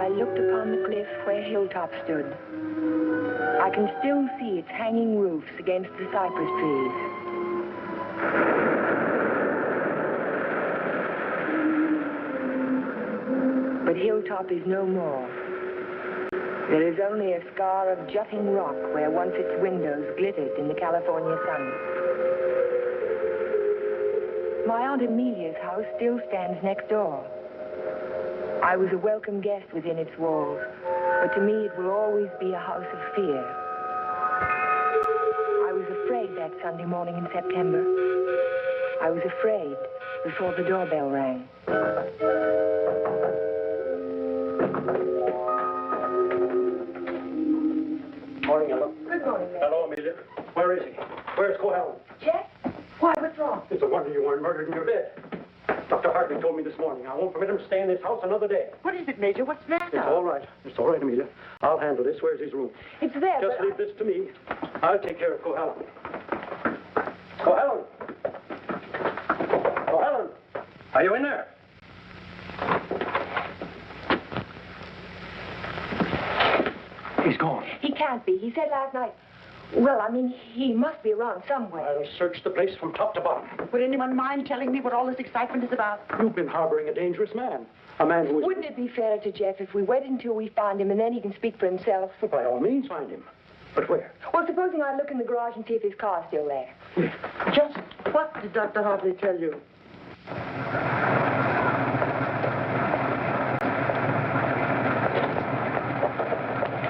I looked upon the cliff where Hilltop stood. I can still see its hanging roofs against the cypress trees. But Hilltop is no more. There is only a scar of jutting rock where once its windows glittered in the California sun. My Aunt Amelia's house still stands next door. I was a welcome guest within its walls, but to me it will always be a house of fear. I was afraid that Sunday morning in September. I was afraid before the doorbell rang. Morning, Ella. Good morning, Mary. Hello, Amelia. Where is he? Where's Cohen? Jeff? Why, what's wrong? It's a wonder you weren't murdered in your bed. Dr. Hartley told me this morning. I won't permit him to stay in this house another day. What is it, Major? What's the matter? It's all right. It's all right, Amelia. I'll handle this. Where's his room? It's there, Just leave this to me. I'll take care of Cohen. Cohen! Cohen! Are you in there? He's gone. He can't be. He said last night... Well, I mean, he must be around somewhere. I'll search the place from top to bottom. Would anyone mind telling me what all this excitement is about? You've been harboring a dangerous man. A man who is... Wouldn't it be fairer to Jeff if we waited until we find him and then he can speak for himself? Well, by all means, find him. But where? Well, supposing I look in the garage and see if his car's still there. Just what did Dr. Hartley tell you?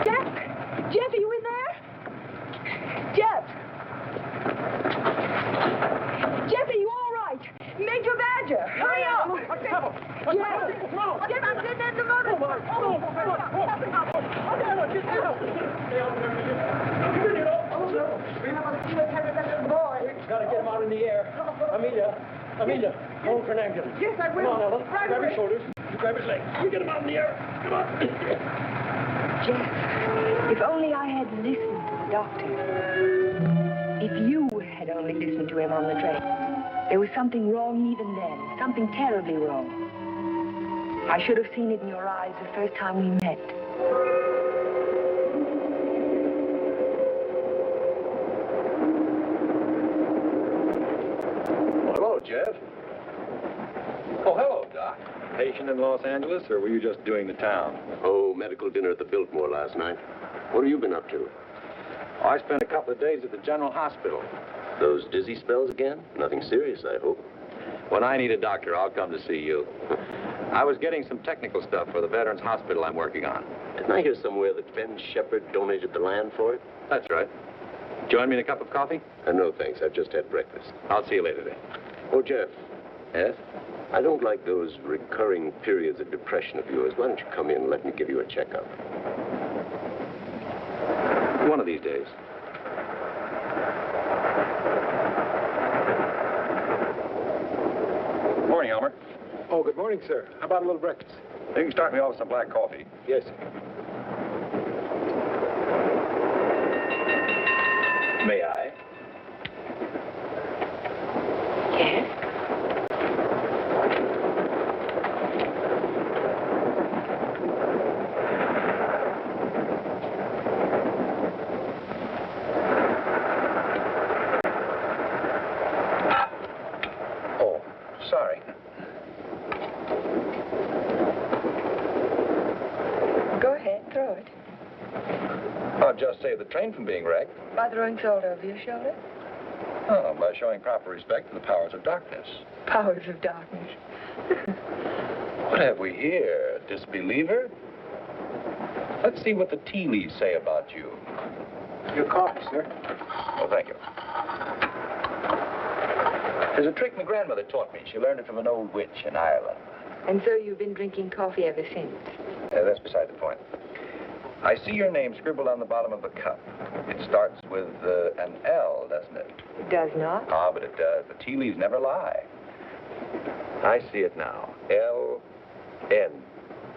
Jeff, are you in there? Jeff! Jeff, are you all right? Major Badger! Hurry up! What's the trouble? Jeff, I'm sitting in the motor. Gotta get him out in the air. Amelia, hold for an ambulance. Yes, I will. Come on, Ella. Right Grab away. his shoulders. You grab his legs. You get him out in the air. Come on. Jeff, if only I had listened to the doctor. If you had only listened to him on the train. There was something wrong even then. Something terribly wrong. I should have seen it in your eyes the first time we met. Hello, Jeff. Oh, hello, Doc. Patient in Los Angeles, or were you just doing the town? Oh, medical dinner at the Biltmore last night. What have you been up to? Oh, I spent a couple of days at the General Hospital. Those dizzy spells again? Nothing serious, I hope. When I need a doctor, I'll come to see you. I was getting some technical stuff for the Veterans Hospital I'm working on. Didn't I hear somewhere that Ben Shepherd donated the land for it? That's right. Join me in a cup of coffee? No, thanks. I've just had breakfast. I'll see you later then. Oh, Jeff, Yes? I don't like those recurring periods of depression of yours. Why don't you come in and let me give you a checkup? One of these days. Morning, Elmer. Oh, good morning, sir. How about a little breakfast? You can start me off with some black coffee. Yes. May I? Yes? Oh, sorry. Go ahead, throw it. I'll just save the train from being wrecked. By throwing salt over your shoulder? Oh, by showing proper respect to the powers of darkness. Powers of darkness. What have we here? Disbeliever? Let's see what the tea leaves say about you. Your coffee, sir. Oh, thank you. There's a trick my grandmother taught me. She learned it from an old witch in Ireland. And so you've been drinking coffee ever since? That's beside the point. I see your name scribbled on the bottom of the cup. It starts with an L, doesn't it? It does not? Ah, but it does. The tea leaves never lie. I see it now. L-N.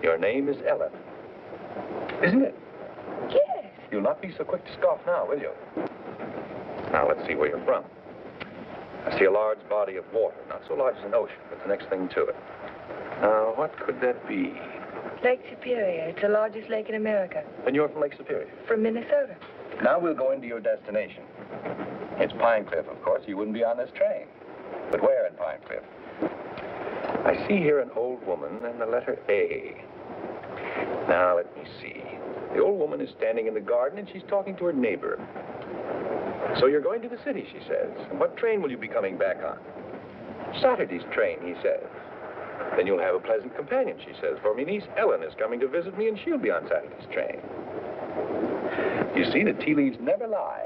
Your name is Ellen. Isn't it? Yes. You'll not be so quick to scoff now, will you? Now, let's see where you're from. I see a large body of water. Not so large as an ocean, but the next thing to it. Now, what could that be? Lake Superior. It's the largest lake in America. And you're from Lake Superior? From Minnesota. Now we'll go into your destination. It's Pine Cliff, of course. You wouldn't be on this train. But where in Pine Cliff? I see here an old woman and the letter A. Now, let me see. The old woman is standing in the garden and she's talking to her neighbor. So you're going to the city, she says. And what train will you be coming back on? Saturday's train, he says. Then you'll have a pleasant companion, she says, for my niece Ellen is coming to visit me and she'll be on Saturday's train. You see, the tea leaves never lie.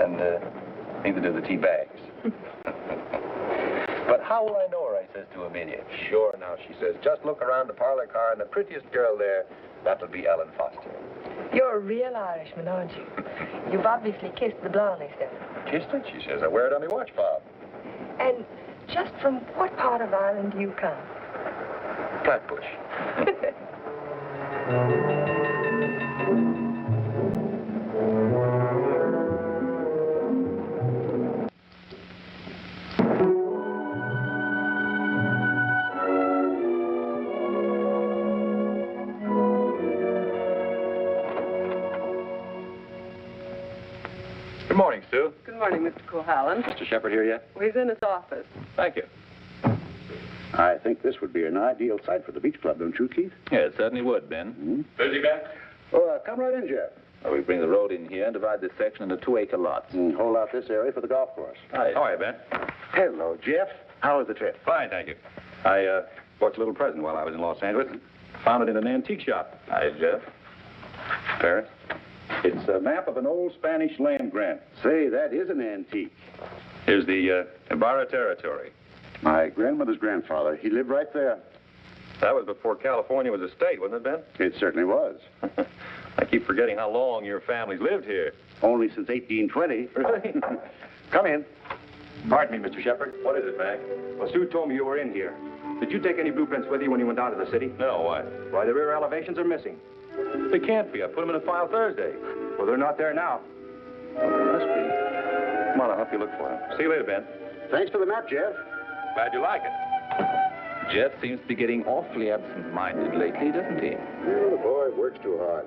And neither do the tea bags. But how will I know her, I says to Amelia. Sure, now, she says, just look around the parlor car and the prettiest girl there, that'll be Ellen Foster. You're a real Irishman, aren't you? You've obviously kissed the blonde, then. Kissed it, she says. I wear it on my watch fob. And just from what part of Ireland do you come? Flatbush. Good morning, Sue. Good morning, Mr. Cohalan. Mr. Shepard here yet? Well, he's in his office. Thank you. I think this would be an ideal site for the beach club, don't you, Keith? Yeah, it certainly would, Ben. Mm-hmm. Busy, Ben? Oh, come right in, Jeff. We bring the road in here and divide this section into 2-acre lots. And hold out this area for the golf course. Hi. How are you, Ben? Hello, Jeff. How was the trip? Fine, thank you. I bought you a little present while I was in Los Angeles. Found it in an antique shop. Hi, Jeff. Paris. It's a map of an old Spanish land grant. Say, that is an antique. Here's the Ibarra territory. My grandmother's grandfather, he lived right there. That was before California was a state, wasn't it, Ben? It certainly was. I keep forgetting how long your family's lived here. Only since 1820. Really? Come in. Pardon me, Mr. Shepard. What is it, Mac? Well, Sue told me you were in here. Did you take any blueprints with you when you went down to the city? No, why? Why, the rear elevations are missing. They can't be. I put them in a file Thursday. Well, they're not there now. Well, there must be. Come on, I'll help you look for them. See you later, Ben. Thanks for the map, Jeff. Glad you like it. Jeff seems to be getting awfully absent-minded lately, doesn't he? Well, the boy works too hard.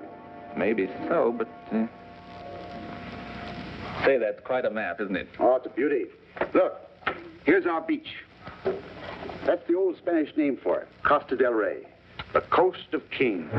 Maybe so, but... Say, that's quite a map, isn't it? Oh, it's a beauty. Look, here's our beach. That's the old Spanish name for it, Costa del Rey, the coast of kings.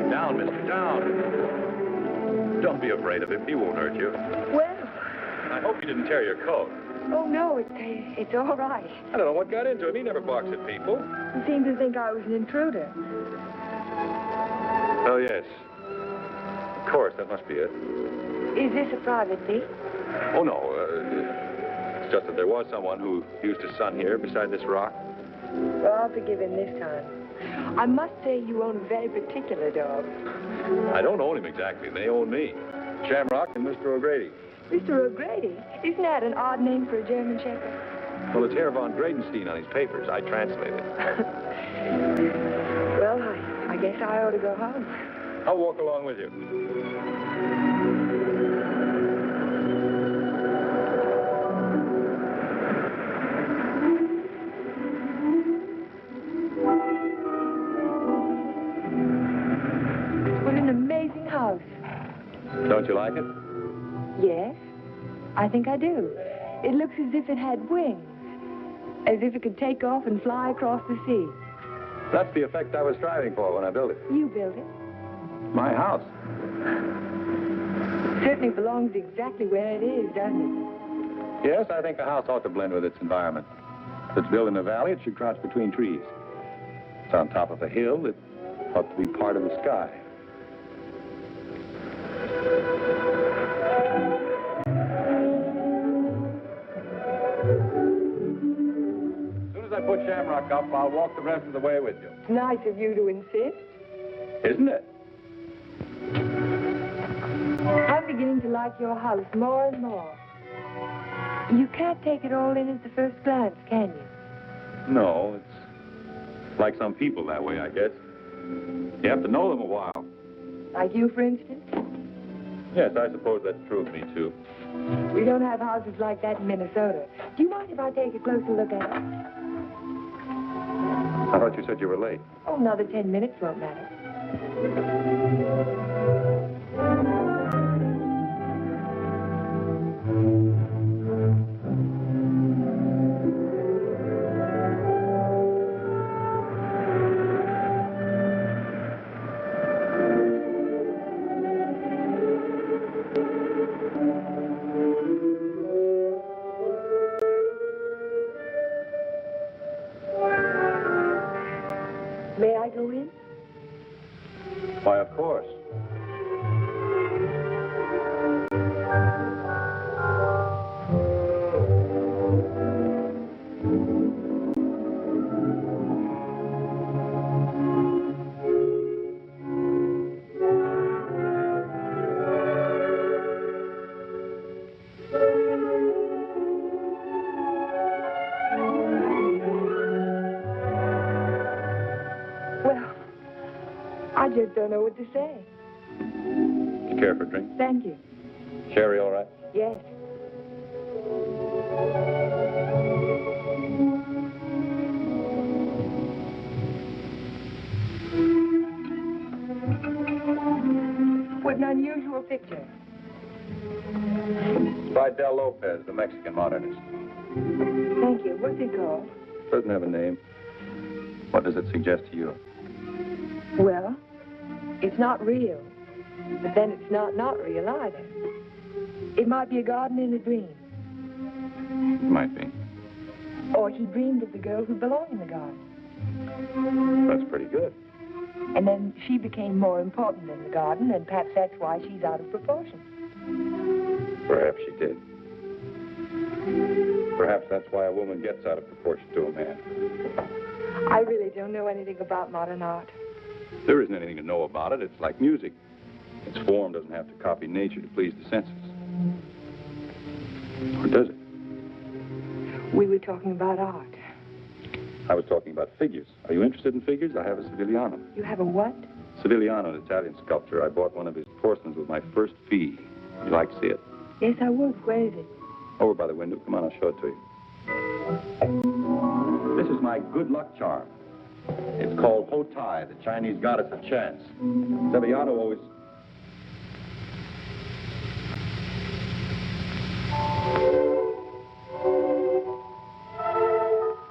Down, mister, down. Don't be afraid of him. He won't hurt you. Well, I hope you didn't tear your coat. oh, no, it's all right. I don't know what got into him. He never barks at people. He seemed to think I was an intruder. Oh, yes. Of course, that must be it. Is this a private beach? Oh, no. It's just that there was someone who used his son here beside this rock. Well, I'll forgive him this time. I must say you own a very particular dog. I don't own him exactly. They own me. Shamrock and Mr. O'Grady. Mr. O'Grady? Isn't that an odd name for a German Shepherd? Well, it's Herr von Gradenstein on his papers. I translated. Well, I guess I ought to go home. I'll walk along with you. What an amazing house. Don't you like it? Yes, I think I do. It looks as if it had wings. As if it could take off and fly across the sea. That's the effect I was striving for when I built it. You built it. My house. It certainly belongs exactly where it is, doesn't it? Yes, I think a house ought to blend with its environment. If it's built in a valley, it should crouch between trees. If it's on top of a hill, it ought to be part of the sky. Shamrock up, I'll walk the rest of the way with you. Nice of you to insist. Isn't it? I'm beginning to like your house more and more. You can't take it all in at the first glance, can you? No, it's like some people that way, I guess. You have to know them a while. Like you, for instance? Yes, I suppose that's true of me, too. We don't have houses like that in Minnesota. Do you mind if I take a closer look at it? I thought you said you were late. Oh, another 10 minutes won't matter. May I go in? Why, of course. Well, I just don't know what to say. You care for a drink? Thank you. Sherry, all right? Yes. What an unusual picture. It's by Del Lopez, the Mexican modernist. Thank you. What's it called? Doesn't have a name. What does it suggest to you? Well, it's not real, but then it's not real either. It might be a garden in a dream. It might be. Or he dreamed of the girl who belonged in the garden. That's pretty good. And then she became more important in the garden, and perhaps that's why she's out of proportion. Perhaps she did. Perhaps that's why a woman gets out of proportion to a man. I really don't know anything about modern art. There isn't anything to know about it. It's like music. Its form doesn't have to copy nature to please the senses. Or does it? We were talking about art. I was talking about figures. Are you interested in figures? I have a Sivigliano. You have a what? Sivigliano, an Italian sculptor. I bought one of his porcelains with my first fee. Would you like to see it? Yes, I would. Where is it? Over by the window. Come on, I'll show it to you. This is my good luck charm. It's called Hotai, the Chinese goddess of chance. Sivigliano always...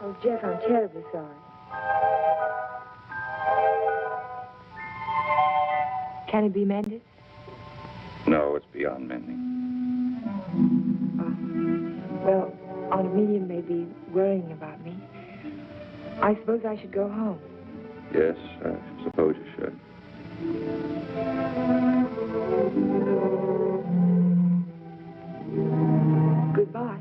Oh, Jeff, I'm terribly sorry. Can it be mended? No, it's beyond mending. Well, Aunt Amelia may be worrying about me. I suppose I should go home. Yes, I suppose you should. Goodbye.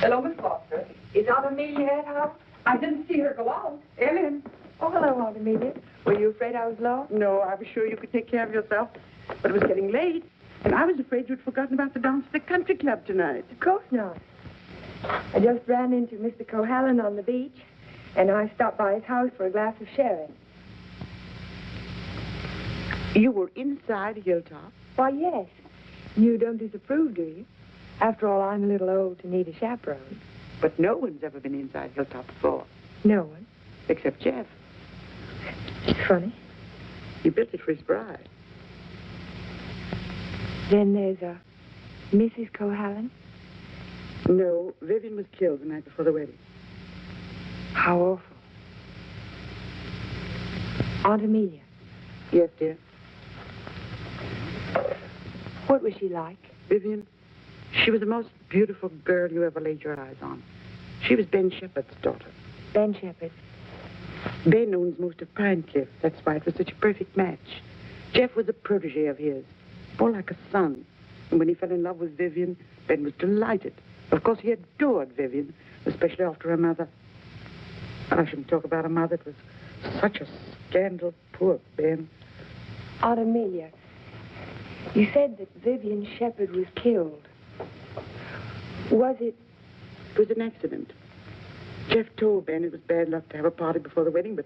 Hello, Miss Foster. Is Aunt Amelia at home? I didn't see her go out. Ellen. Oh, hello, Aunt Amelia. Were you afraid I was lost? No, I was sure you could take care of yourself. But it was getting late, and I was afraid you'd forgotten about the dance at the country club tonight. Of course not. I just ran into Mr. Cohallen on the beach, and I stopped by his house for a glass of sherry. You were inside Hilltop? Why, yes. You don't disapprove, do you? After all, I'm a little old to need a chaperone. But no one's ever been inside Hilltop before, No one. except Jeff. It's funny. He built it for his bride. Then there's a Mrs. Cohallen. No, Vivian was killed the night before the wedding. How awful. Aunt Amelia, Yes, dear. what was she like? Vivian, she was the most beautiful girl you ever laid your eyes on. She was Ben Shepherd's daughter. Ben Shepherd. Ben owns most of Pine Cliff. That's why it was such a perfect match. Jeff was a protege of his, more like a son. And when he fell in love with Vivian, Ben was delighted. Of course, he adored Vivian, especially after her mother. I shouldn't talk about a mother. It was such a scandal. Poor Ben. Aunt Amelia, you said that Vivian Shepherd was killed. Was it? It was an accident. Jeff told Ben it was bad luck to have a party before the wedding, but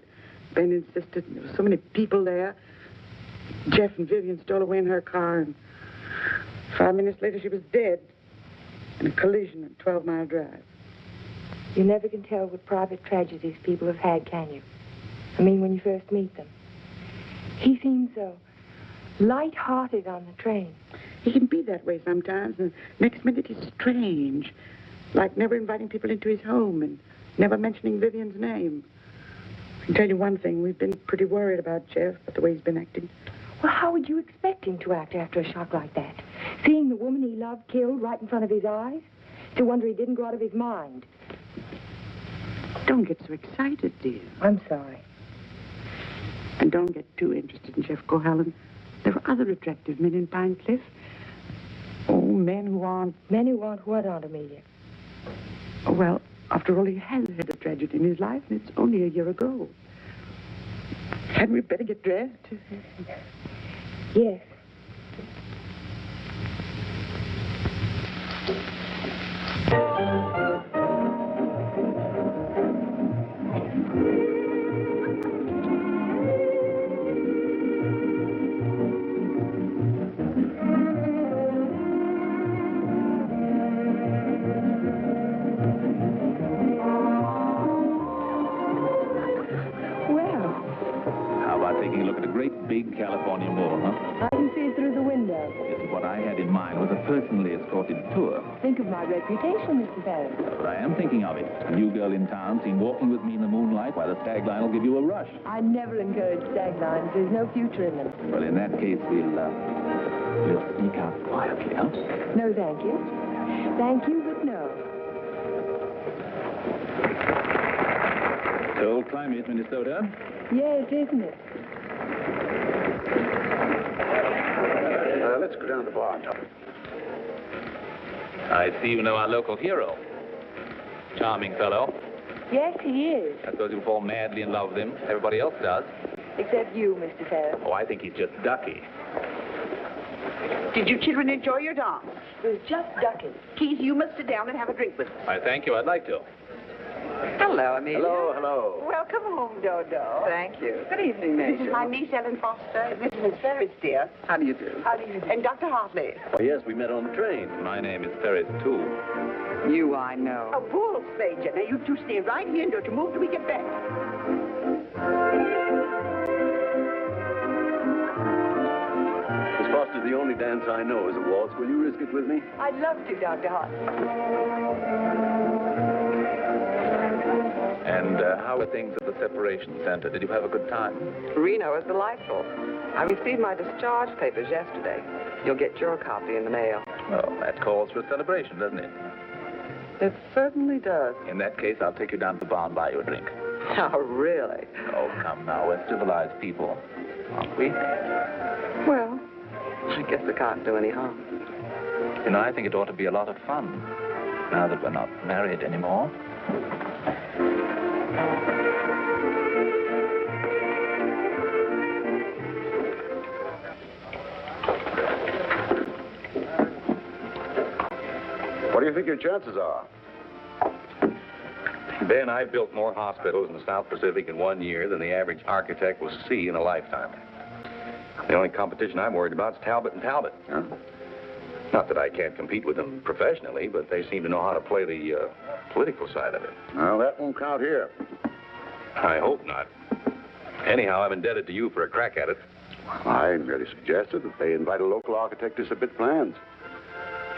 Ben insisted. There were so many people there. Jeff and Vivian stole away in her car, and 5 minutes later she was dead in a collision at 12-Mile Drive. You never can tell what private tragedies people have had, can you? I mean, when you first meet them. He seemed so light-hearted on the train. He can be that way sometimes, and next minute he's strange. Like never inviting people into his home and never mentioning Vivian's name. I can tell you one thing, we've been pretty worried about Jeff, about the way he's been acting. Well, how would you expect him to act after a shock like that? Seeing the woman he loved killed right in front of his eyes? It's a wonder he didn't go out of his mind. Don't get so excited, dear. I'm sorry. And don't get too interested in Jeff Cohalan. There are other attractive men in Pine Cliff. Oh, men who aren't... Men who aren't what, Aunt Amelia? Oh, well, after all, he has had a tragedy in his life, and it's only a year ago. Hadn't we better get dressed? Yes. Big California mall, huh? I can see it through the window. This is what I had in mind, was a personally escorted tour. Think of my reputation, Mr. Ferris. But I am thinking of it. A new girl in town seen walking with me in the moonlight while the stag line will give you a rush. I never encourage stag lines. There's no future in them. Well, in that case, we'll sneak out quietly, huh? No, thank you. Thank you, but no. Cold climate, Minnesota. Yes, isn't it? Let's go down to the bar and talk. I see you know our local hero. Charming fellow. Yes, he is. I suppose you'll fall madly in love with him. Everybody else does. Except you, Mr. Ferris. Oh, I think he's just ducky. Did you children enjoy your dance? It was just ducking. Keith, you must sit down and have a drink with us. I thank you. I'd like to. Hello, Amelia. Hello, hello. Welcome home, Dodo. Thank you. Good evening, Major. This is my niece, Ellen Foster. This is Miss Ferris, dear. How do you do? How do you do? And Dr. Hartley. Oh, yes, we met on the train. My name is Ferris, too. You, I know. A wolf, Major. Now, you two stay right here and don't you move till we get back. Miss Foster, the only dance I know is a waltz. Will you risk it with me? I'd love to, Dr. Hartley. And how are things at the separation center? Did you have a good time? Reno is delightful. I received my discharge papers yesterday. You'll get your copy in the mail. Well, that calls for a celebration, doesn't it? It certainly does. In that case, I'll take you down to the bar and buy you a drink. Oh, really? Oh, come now. We're civilized people, aren't we? Well, I guess it can't do any harm. You know, I think it ought to be a lot of fun, now that we're not married anymore. What do you think your chances are? Ben, I've built more hospitals in the South Pacific in 1 year than the average architect will see in a lifetime. The only competition I'm worried about is Talbot and Talbot. Huh? Not that I can't compete with them professionally, but they seem to know how to play the political side of it. Well, that won't count here. I hope not. Anyhow, I'm indebted to you for a crack at it. I merely suggested that they invite a local architect to submit plans.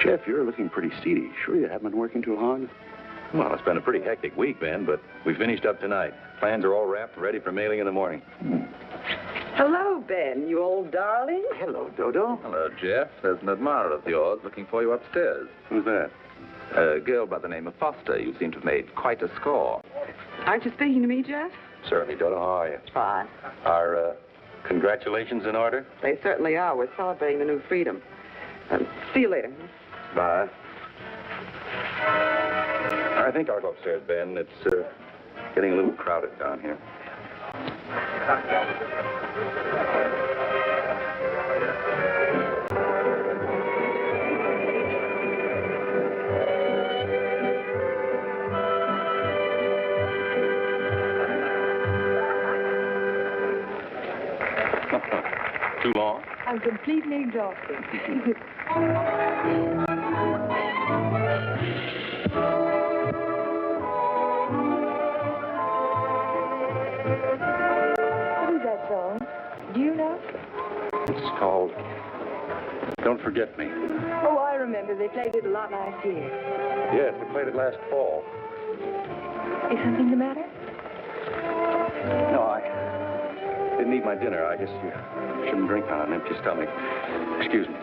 Jeff, you're looking pretty seedy. Sure you haven't been working too hard? Well, it's been a pretty hectic week, Ben, but we finished up tonight. Plans are all wrapped and ready for mailing in the morning. Hello, Ben, you old darling. Hello, Dodo. Hello, Jeff. There's an admirer of yours looking for you upstairs. Who's that? A girl by the name of Foster. You seem to have made quite a score. Aren't you speaking to me, Jeff? Certainly, Dodo. How are you? Fine. Our Congratulations in order? They certainly are. We're celebrating the new freedom. See you later. Bye. I think I'll go upstairs, Ben. It's getting a little crowded down here. Too long? I'm completely exhausted. What is that song? Do you know? It's called Don't Forget Me. Oh, I remember. They played it a lot last year. Yes, we played it last fall. Is something the matter? No, I didn't eat my dinner. I guess you shouldn't drink on an empty stomach. Excuse me.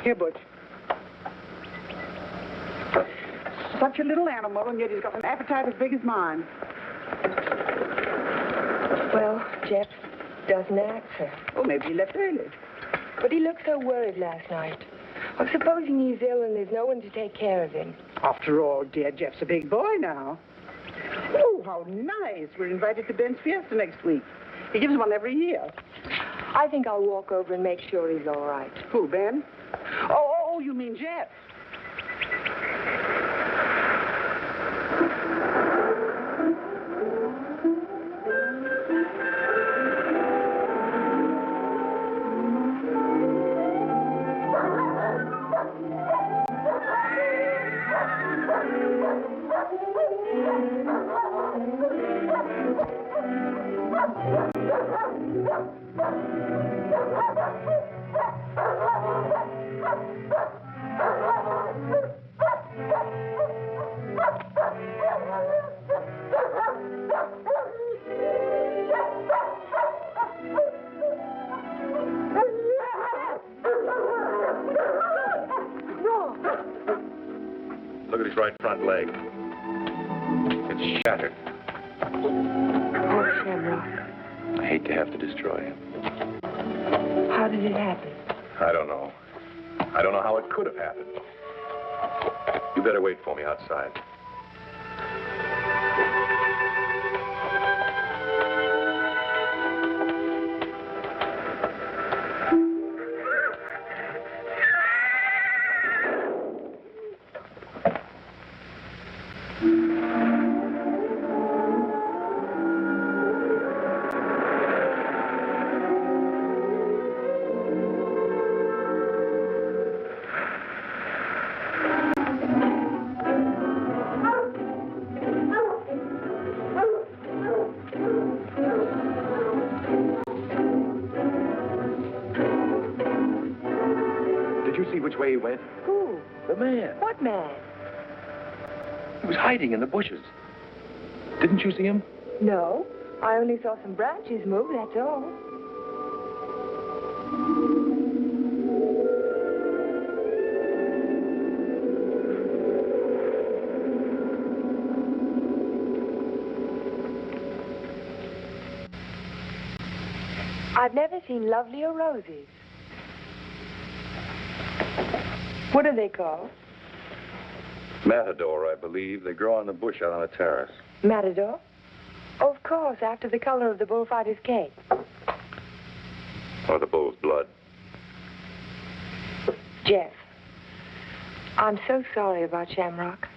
Here, Butch. Such a little animal, and yet he's got an appetite as big as mine. Well, Jeff doesn't answer. Oh, maybe he left early. But he looked so worried last night. Oh, supposing he's ill and there's no one to take care of him. After all, dear, Jeff's a big boy now. Oh, how nice. We're invited to Ben's fiesta next week. He gives one every year. I think I'll walk over and make sure he's all right. Who, Ben? Oh, you mean Jeff? Look at his right front leg. It's shattered. Oh, Shamrock. I hate to have to destroy him. How did it happen? I don't know. I don't know how it could have happened. You better wait for me outside. Which way he went? Who? The man. What man? He was hiding in the bushes. Didn't you see him? No. I only saw some branches move, that's all. I've never seen lovelier roses. What are they called? Matador, I believe. They grow on the bush out on a terrace. Matador? Oh, of course, after the color of the bullfighter's cape. Or the bull's blood. Jeff, I'm so sorry about Shamrock.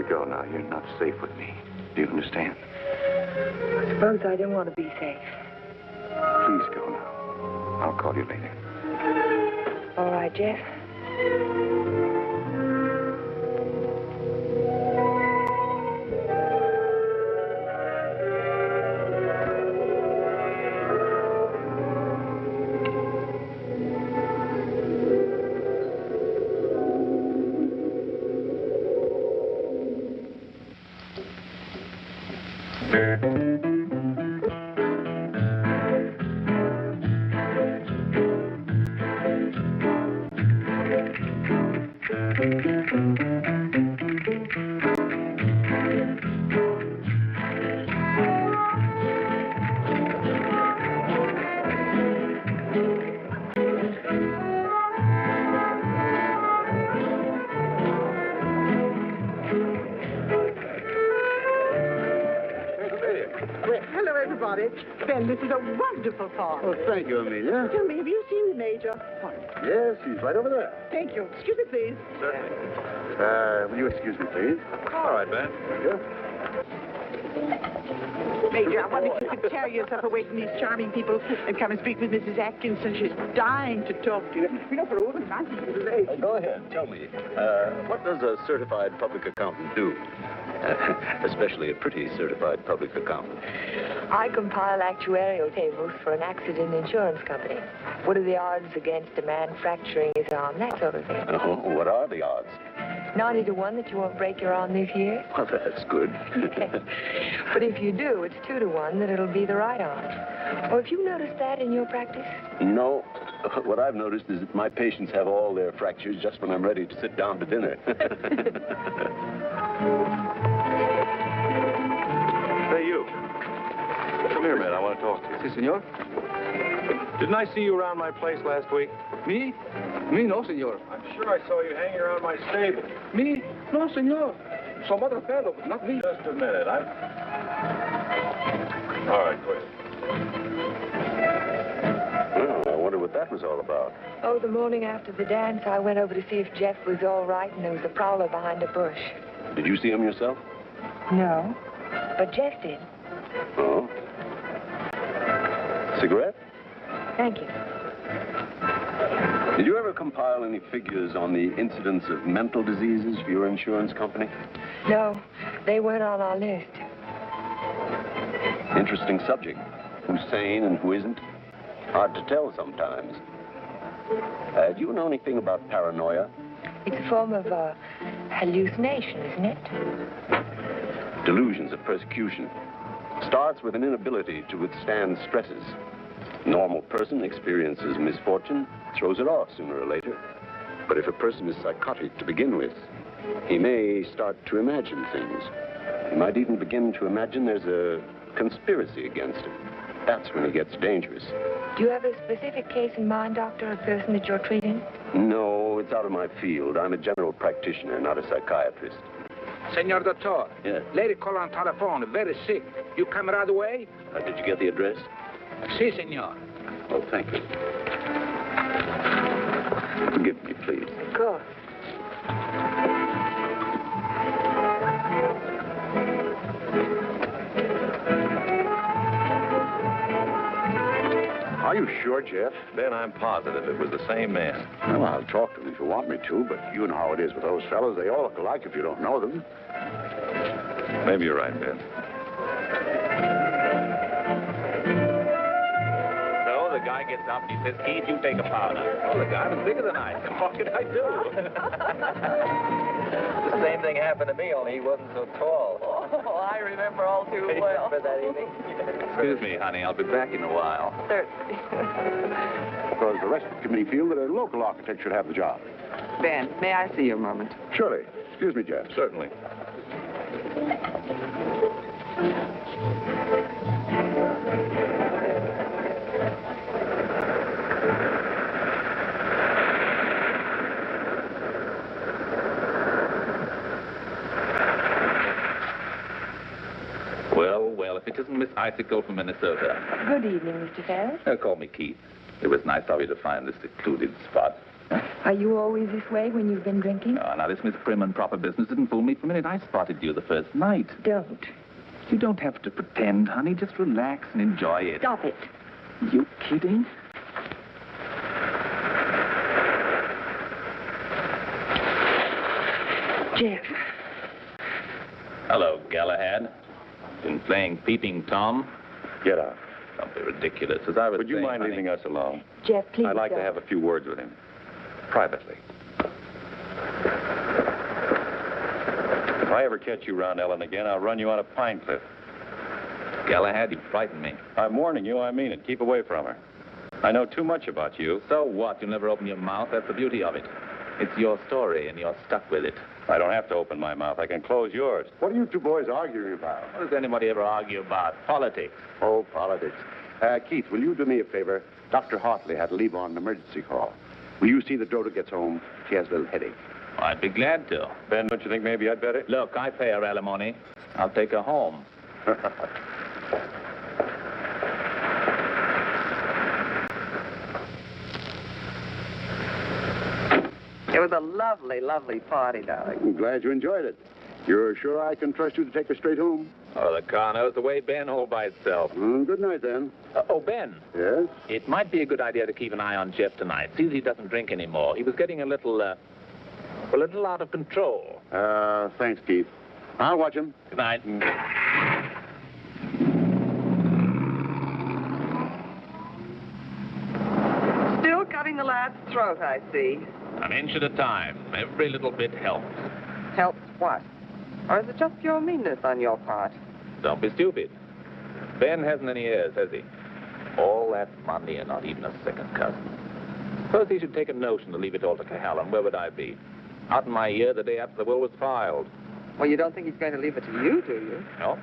Go now. You're not safe with me. Do you understand? I suppose I don't want to be safe. Please go now. I'll call you later. All right, Jeff. everybody. Ben, this is a wonderful part. Oh, thank you, Amelia. Tell me, have you seen the Major? Yes, he's right over there. Thank you. Excuse me, please. Will you excuse me, please? All right, Ben. Major, I wonder if you could tear yourself away from these charming people and come and speak with Mrs. Atkinson. She's dying to talk to you. You know, for a woman, nice to today. Go ahead, tell me. What does a certified public accountant do? Especially a pretty certified public accountant. I compile actuarial tables for an accident insurance company. What are the odds against a man fracturing his arm? That sort of thing. Oh, what are the odds? 90 to 1 that you won't break your arm this year. Well, that's good. But if you do, it's 2 to 1 that it'll be the right arm. Or have you noticed that in your practice? No. What I've noticed is that my patients have all their fractures just when I'm ready to sit down to dinner. Hey, you. Come here, man. I want to talk to you. Si, senor. Didn't I see you around my place last week? Me? Me, no, senor. I'm sure I saw you hanging around my stable. Me? No, senor. Some other fellow, but not me. Just a minute. All right, quit. Well, I wonder what that was all about. Oh, the morning after the dance, I went over to see if Jeff was all right, and there was a prowler behind a bush. Did you see him yourself? No, but Jeff did. Oh. Cigarette? Thank you. Did you ever compile any figures on the incidence of mental diseases for your insurance company? No, they weren't on our list. Interesting subject. Who's sane and who isn't? Hard to tell sometimes. Do you know anything about paranoia? It's a form of hallucination, isn't it? Delusions of persecution. Starts with an inability to withstand stresses. A normal person experiences misfortune, throws it off sooner or later. But if a person is psychotic to begin with, he may start to imagine things. He might even begin to imagine there's a conspiracy against him. That's when he gets dangerous. Do you have a specific case in mind, Doctor, a person that you're treating? No, it's out of my field. I'm a general practitioner, not a psychiatrist. Senor Doctor. Yes. Lady call on telephone, very sick. You come right away? Did you get the address? Si, senor. Oh, thank you. Forgive me, please. Of course. Are you sure, Jeff? Ben, I'm positive it was the same man. Well, I'll talk to them if you want me to, but you know how it is with those fellows. They all look alike if you don't know them. Maybe you're right, Ben. So the guy gets up and he says, Keith, you take a powder. Oh, the guy was bigger than I. What could I do? The same thing happened to me, only he wasn't so tall. Oh, I remember all too well. Remember that evening? Excuse me, honey. I'll be back in a while. Certainly. Because the rest of the committee feel that a local architect should have the job. Ben, may I see you a moment? Surely. Excuse me, Jeff. Certainly. Well, if it isn't Miss Icicle from Minnesota. Good evening, Mr. Ferris. Call me Keith. It was nice of you to find this secluded spot. Are you always this way when you've been drinking? Oh, now, this Miss Prim and proper business didn't fool me for a minute. I spotted you the first night. Don't. You don't have to pretend, honey. Just relax and enjoy it. Stop it. You kidding? Jeff. Hello, Galahad. Been playing Peeping Tom? Get out. Don't be ridiculous. As I was Would you saying, mind honey, leaving us alone? Jeff, please I'd like to don't. have a few words with him. Privately. If I ever catch you around Ellen again, I'll run you on a pine cliff. Galahad, you frighten me. I'm warning you, I mean it. Keep away from her. I know too much about you. So what? You'll never open your mouth. That's the beauty of it. It's your story, and you're stuck with it. I don't have to open my mouth. I can close yours. What are you two boys arguing about? What does anybody ever argue about? Politics. Oh, politics. Keith, will you do me a favor? Dr. Hartley had to leave on an emergency call. Will you see that Rhoda gets home? She has a little headache. I'd be glad to. Ben, don't you think maybe I'd better? Look, I pay her alimony. I'll take her home. lovely, lovely party, darling. I'm glad you enjoyed it. You're sure I can trust you to take her straight home? Oh, the car knows the way, Ben, all by itself. Good night, then. Oh, Ben. Yes? It might be a good idea to keep an eye on Jeff tonight. See that he doesn't drink anymore. He was getting a little out of control. Thanks, Keith. I'll watch him. Good night. Still cutting the lad's throat, I see. An inch at a time. Every little bit helps. Helps what? Or is it just pure meanness on your part? Don't be stupid. Ben hasn't any heirs, has he? All that money and not even a second cousin. Suppose he should take a notion to leave it all to Cahalan. Where would I be? Out in my ear the day after the will was filed. Well, you don't think he's going to leave it to you, do you? No.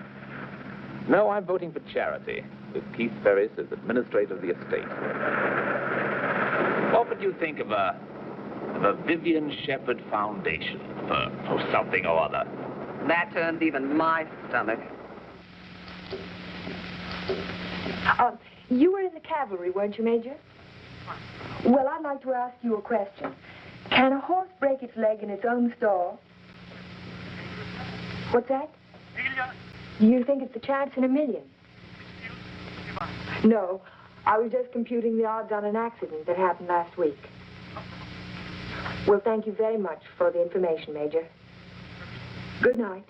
No, I'm voting for charity, with Keith Ferris as administrator of the estate. What would you think of a Vivian Shepherd Foundation for something or other? That turned even my stomach. You were in the cavalry, weren't you, Major? Well, I'd like to ask you a question. Can a horse break its leg in its own stall? What's that? You think it's a chance in a million? No, I was just computing the odds on an accident that happened last week. Well, thank you very much for the information, Major. Good night.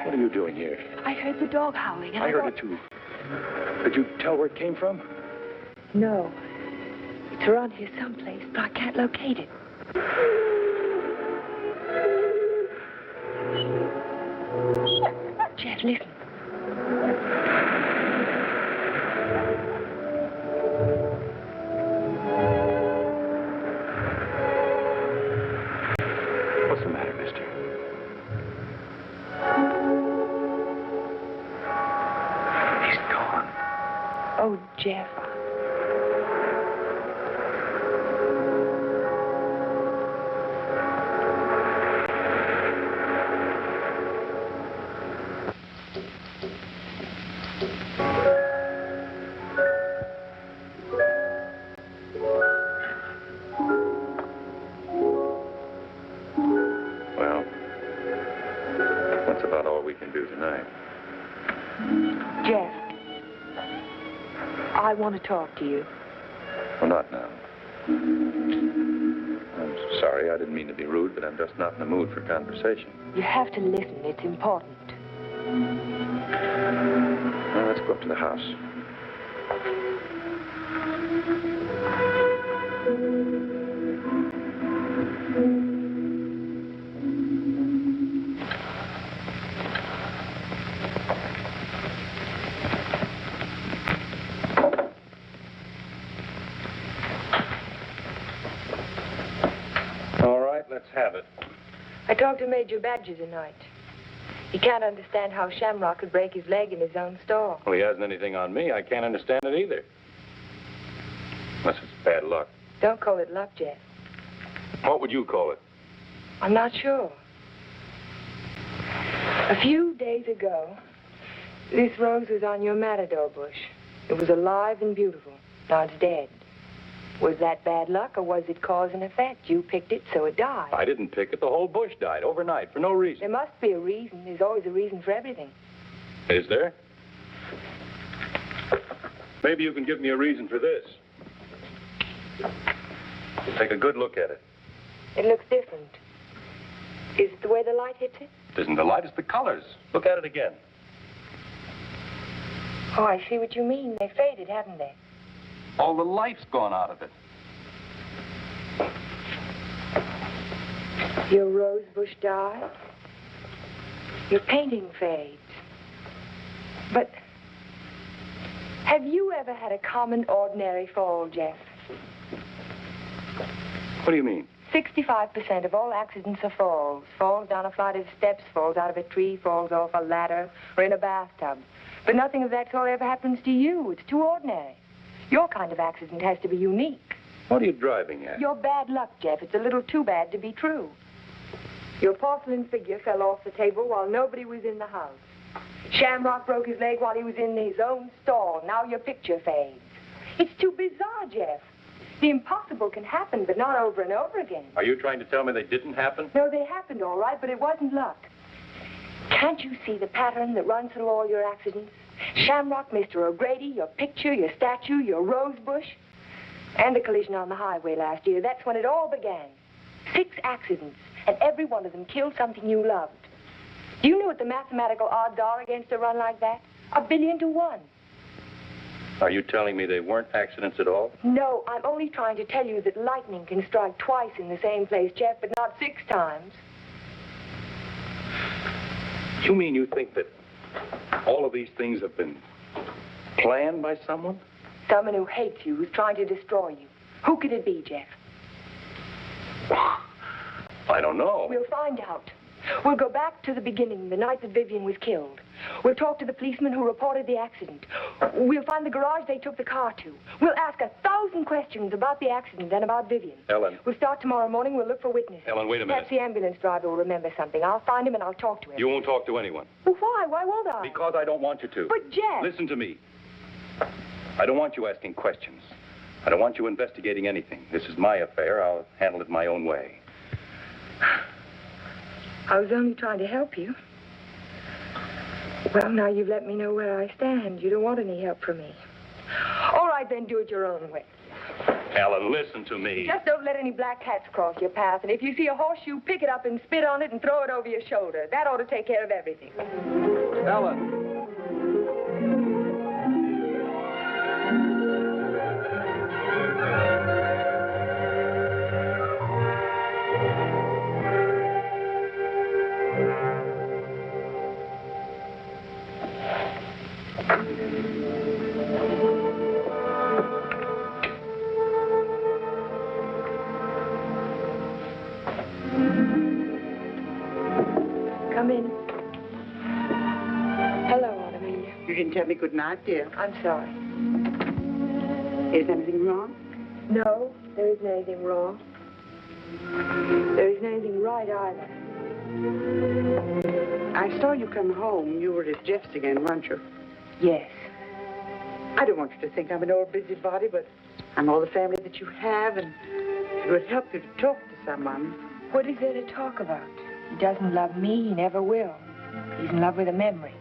What are you doing here? I heard the dog howling. And I heard it too. Did you tell where it came from? No. It's around here someplace, but I can't locate it. Jeff, listen. What's the matter, mister? He's gone. Oh, Jeff. Well, that's about all we can do tonight. Jeff, I want to talk to you. Well, not now. I'm sorry, I didn't mean to be rude, but I'm just not in the mood for conversation. You have to listen. It's important. Well, let's go up to the house. doctor made your badger tonight. He can't understand how Shamrock could break his leg in his own stall. Well, he hasn't anything on me. I can't understand it either. Unless it's bad luck. Don't call it luck, Jeff. What would you call it? I'm not sure. A few days ago, this rose was on your matador bush. It was alive and beautiful. Now it's dead. Was that bad luck, or was it cause and effect? You picked it, so it died. I didn't pick it. The whole bush died overnight for no reason. There must be a reason. There's always a reason for everything. Is there? Maybe you can give me a reason for this. Take a good look at it. It looks different. Is it the way the light hits it? It isn't the light, it's the colors. Look at it again. Oh, I see what you mean. They faded, haven't they? All the life's gone out of it. Your rose bush died. Your painting fades. But have you ever had a common, ordinary fall, Jeff? What do you mean? 65% of all accidents are falls. Falls down a flight of steps, falls out of a tree, falls off a ladder, or in a bathtub. But nothing of that sort ever happens to you. It's too ordinary. Your kind of accident has to be unique. What are you driving at? Your bad luck, Jeff. It's a little too bad to be true. Your porcelain figure fell off the table while nobody was in the house. Shamrock broke his leg while he was in his own stall. Now your picture fades. It's too bizarre, Jeff. The impossible can happen, but not over and over again. Are you trying to tell me they didn't happen? No, they happened all right, but it wasn't luck. Can't you see the pattern that runs through all your accidents? Shamrock, Mr. O'Grady, your picture, your statue, your rose bush, and the collision on the highway last year. That's when it all began. 6 accidents, and every one of them killed something you loved. Do you know what the mathematical odds are against a run like that? 1 billion to 1. Are you telling me they weren't accidents at all? No, I'm only trying to tell you that lightning can strike twice in the same place, Jeff, but not 6 times. You mean you think that all of these things have been planned by someone? Someone who hates you, who's trying to destroy you. Who could it be, Jeff? I don't know. We'll find out. We'll go back to the beginning, the night that Vivian was killed. We'll talk to the policeman who reported the accident. We'll find the garage they took the car to. We'll ask 1,000 questions about the accident and about Vivian. Ellen. We'll start tomorrow morning. We'll look for witnesses. Ellen, wait a minute. Perhaps the ambulance driver will remember something. I'll find him and I'll talk to him. You won't talk to anyone. Well, why? Why won't I? Because I don't want you to. But, Jeff... Listen to me. I don't want you asking questions. I don't want you investigating anything. This is my affair. I'll handle it my own way. I was only trying to help you. Well, now you've let me know where I stand. You don't want any help from me. All right, then, do it your own way. Ellen, listen to me. Just don't let any black cats cross your path. And if you see a horseshoe, pick it up and spit on it and throw it over your shoulder. That ought to take care of everything. Ellen. Come in. Hello, Aunt Amelia. You didn't tell me good night, dear. I'm sorry. Is anything wrong? No, there isn't anything wrong. There isn't anything right either. I saw you come home. You were at Jeff's again, weren't you? Yes. I don't want you to think I'm an old busybody, but I'm all the family that you have, and it would help you to talk to someone. What is there to talk about? He doesn't love me. He never will. He's in love with a memory.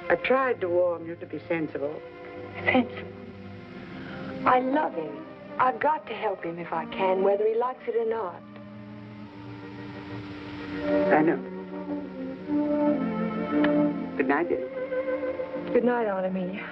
I tried to warn you to be sensible. Sensible. I love him. I've got to help him if I can, whether he likes it or not. I know. Good night, dear. Good night, Aunt Amelia.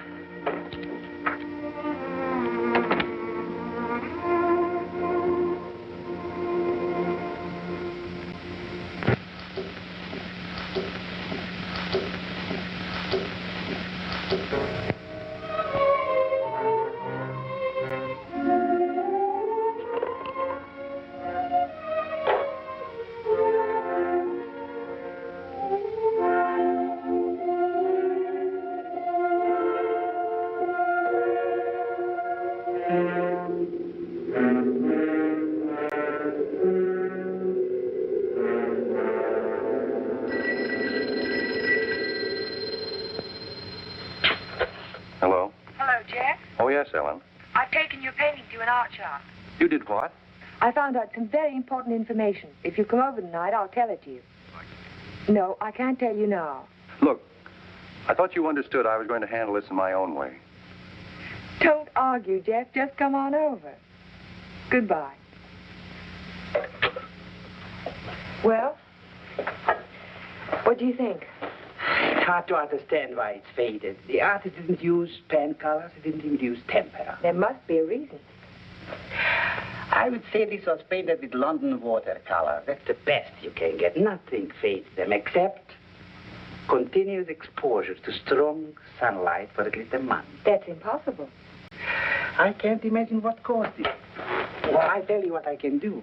Yes, Ellen. I've taken your painting to an art shop. You did what? I found out some very important information. If you come over tonight, I'll tell it to you. No, I can't tell you now. Look, I thought you understood I was going to handle this in my own way. Don't argue, Jeff. Just come on over. Goodbye. Well, what do you think? It's hard to understand why it's faded. The artist didn't use pen colors. He didn't even use tempera. There must be a reason. I would say this was painted with London watercolor. That's the best you can get. Nothing fades them except continuous exposure to strong sunlight for at least a month. That's impossible. I can't imagine what caused it. Well, I tell you what I can do.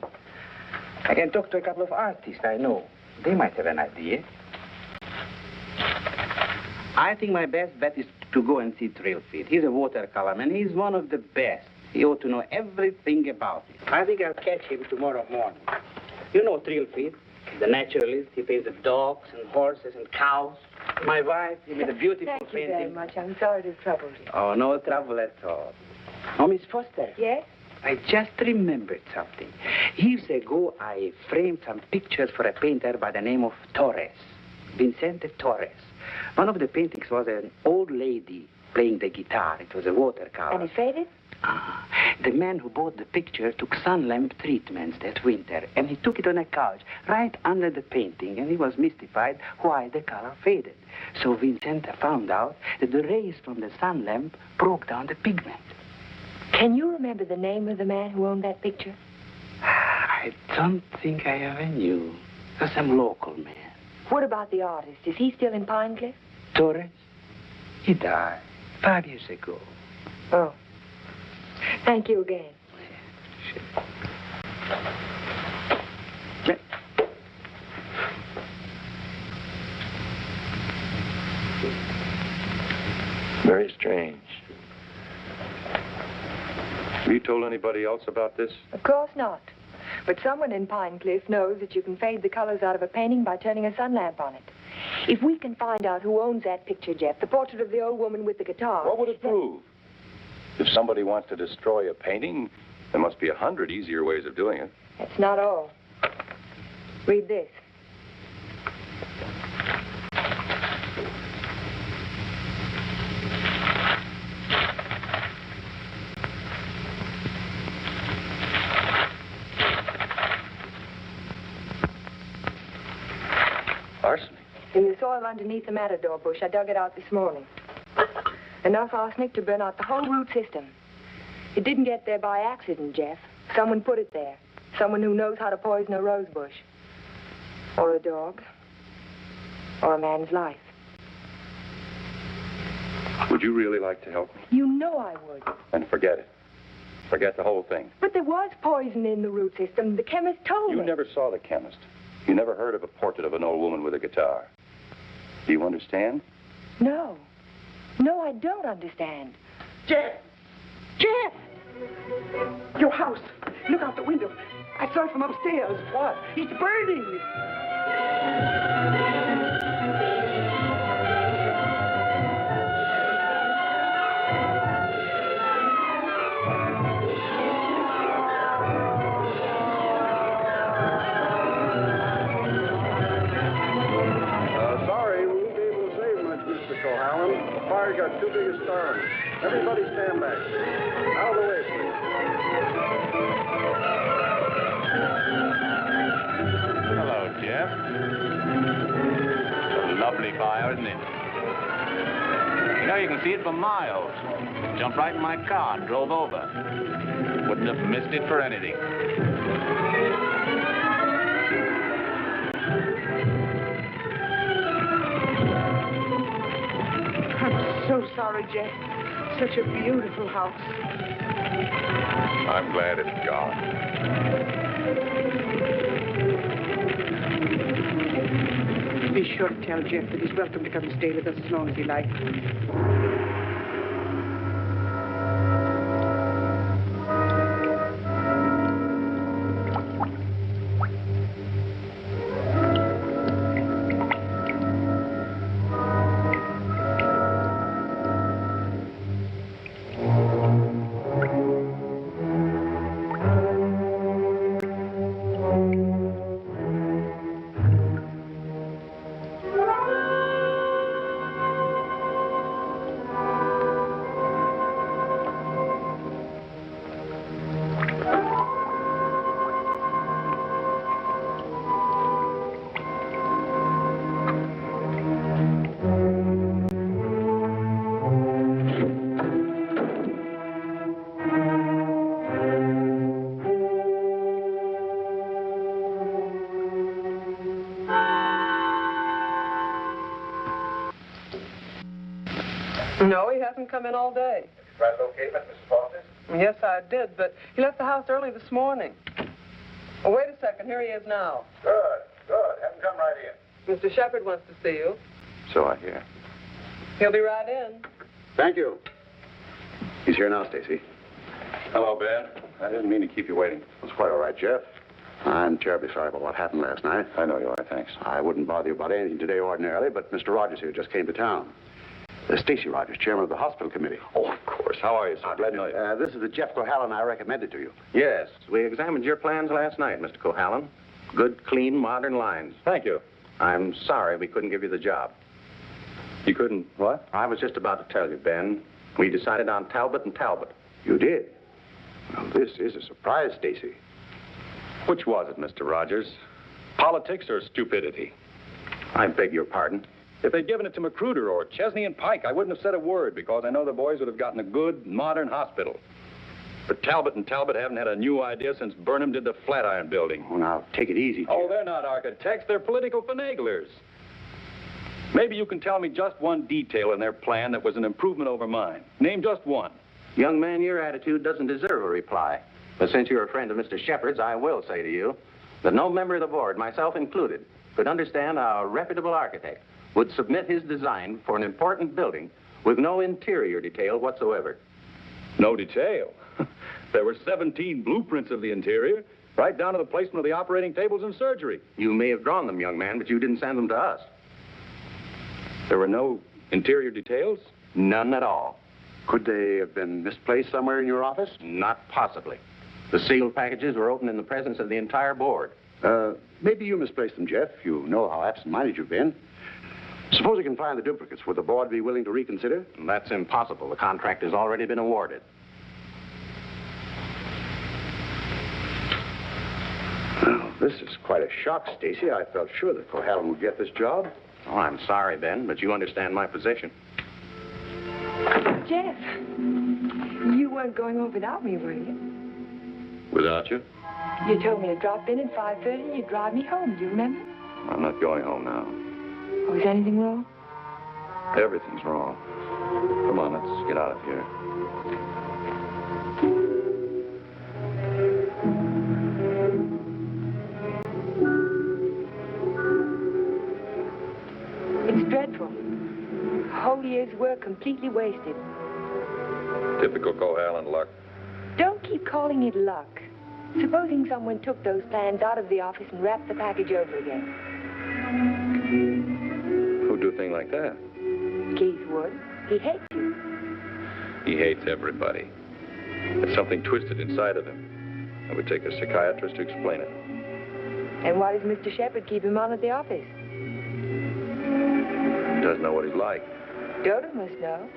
I can talk to a couple of artists I know. They might have an idea. I think my best bet is to go and see Trilfield. He's a watercolor man. He's one of the best. He ought to know everything about it. I think I'll catch him tomorrow morning. You know Trilfield, the naturalist. He paints the dogs and horses and cows. My wife, he made a beautiful Thank you painting. very much. I'm sorry to trouble you. Oh, no trouble at all. Oh, Miss Foster. Yes? I just remembered something. Years ago, I framed some pictures for a painter by the name of Torres, Vicente Torres. One of the paintings was an old lady playing the guitar. It was a watercolor. And it faded? The man who bought the picture took sun lamp treatments that winter, and he took it on a couch right under the painting, and he was mystified why the color faded. So Vicente found out that the rays from the sun lamp broke down the pigment. Can you remember the name of the man who owned that picture? I don't think I ever knew. It was some local man. What about the artist? Is he still in Pinecliff? Torres? He died 5 years ago. Oh. Thank you again. Very strange. Have you told anybody else about this? Of course not. But someone in Pinecliff knows that you can fade the colors out of a painting by turning a sun lamp on it. If we can find out who owns that picture, Jeff, the portrait of the old woman with the guitar... What would it prove? If somebody wants to destroy a painting, there must be 100 easier ways of doing it. That's not all. Read this. Arsenic? In the soil underneath the matador bush. I dug it out this morning. Enough arsenic to burn out the whole root system. It didn't get there by accident, Jeff. Someone put it there. Someone who knows how to poison a rose bush. Or a dog. Or a man's life. Would you really like to help me? You know I would. Then forget it. Forget the whole thing. But there was poison in the root system. The chemist told me. You never saw the chemist. You never heard of a portrait of an old woman with a guitar. Do you understand? No. No, I don't understand. Jeff! Jeff! Your house. Look out the window. I saw it from upstairs. What? It's burning. Sorry, we won't be able to save much, Mr. Cohallen. The fire's got too big a start. Everybody stand back. Out of the way, please. Hello, Jeff. It's a lovely fire, isn't it? You know, you can see it for miles. Jumped right in my car and drove over. Wouldn't have missed it for anything. I'm so sorry, Jeff. Such a beautiful house. I'm glad it's gone. Be sure to tell Jeff that he's welcome to come and stay with us as long as he likes. No, he hasn't come in all day. Have you tried to locate him at Mrs. Foster's? Yes, I did, but he left the house early this morning. Oh, wait a second. Here he is now. Good, good. Have him come right in. Mr. Shepard wants to see you. So I hear. He'll be right in. Thank you. He's here now, Stacy. Hello, Ben. I didn't mean to keep you waiting. It's quite all right, Jeff. I'm terribly sorry about what happened last night. I know you are, thanks. I wouldn't bother you about anything today ordinarily, but Mr. Rogers here just came to town. Stacy Rogers, chairman of the hospital committee. Oh, of course. How are you, sir? Glad to know you. This is the Jeff Cohallen I recommended to you. Yes, we examined your plans last night, Mr. Cohallen. Good, clean, modern lines. Thank you. I'm sorry we couldn't give you the job. You couldn't, what? I was just about to tell you, Ben. We decided on Talbot and Talbot. You did? Well, this is a surprise, Stacy. Which was it, Mr. Rogers? Politics or stupidity? I beg your pardon. If they'd given it to Magruder or Chesney and Pike, I wouldn't have said a word because I know the boys would have gotten a good, modern hospital. But Talbot and Talbot haven't had a new idea since Burnham did the Flatiron Building. Oh, now, take it easy, Jeff. Oh, they're not architects. They're political finaglers. Maybe you can tell me just one detail in their plan that was an improvement over mine. Name just one. Young man, your attitude doesn't deserve a reply. But since you're a friend of Mr. Shepard's, I will say to you that no member of the board, myself included, could understand how a reputable architect would submit his design for an important building with no interior detail whatsoever. No detail? There were 17 blueprints of the interior, right down to the placement of the operating tables and surgery. You may have drawn them, young man, but you didn't send them to us. There were no interior details? None at all. Could they have been misplaced somewhere in your office? Not possibly. The sealed packages were opened in the presence of the entire board. Maybe you misplaced them, Jeff. You know how absent-minded you've been. Suppose you can find the duplicates. Would the board be willing to reconsider? That's impossible. The contract has already been awarded. Well, this is quite a shock, Stacy. I felt sure that Cohallen would get this job. Oh, I'm sorry, Ben, but you understand my position. Jeff, you weren't going home without me, were you? Without you? You told me to drop in at 5:30 and you'd drive me home. Do you remember? I'm not going home now. Oh, is anything wrong? Everything's wrong. Come on, let's get out of here. It's dreadful. Whole year's work completely wasted. Typical Cohallen luck. Don't keep calling it luck. Supposing someone took those plans out of the office and wrapped the package over again. Who'd do a thing like that? Keith would. He hates you. He hates everybody. There's something twisted inside of him. It would take a psychiatrist to explain it. And why does Mr. Shepard keep him on at the office? He doesn't know what he's like. Dodo must know.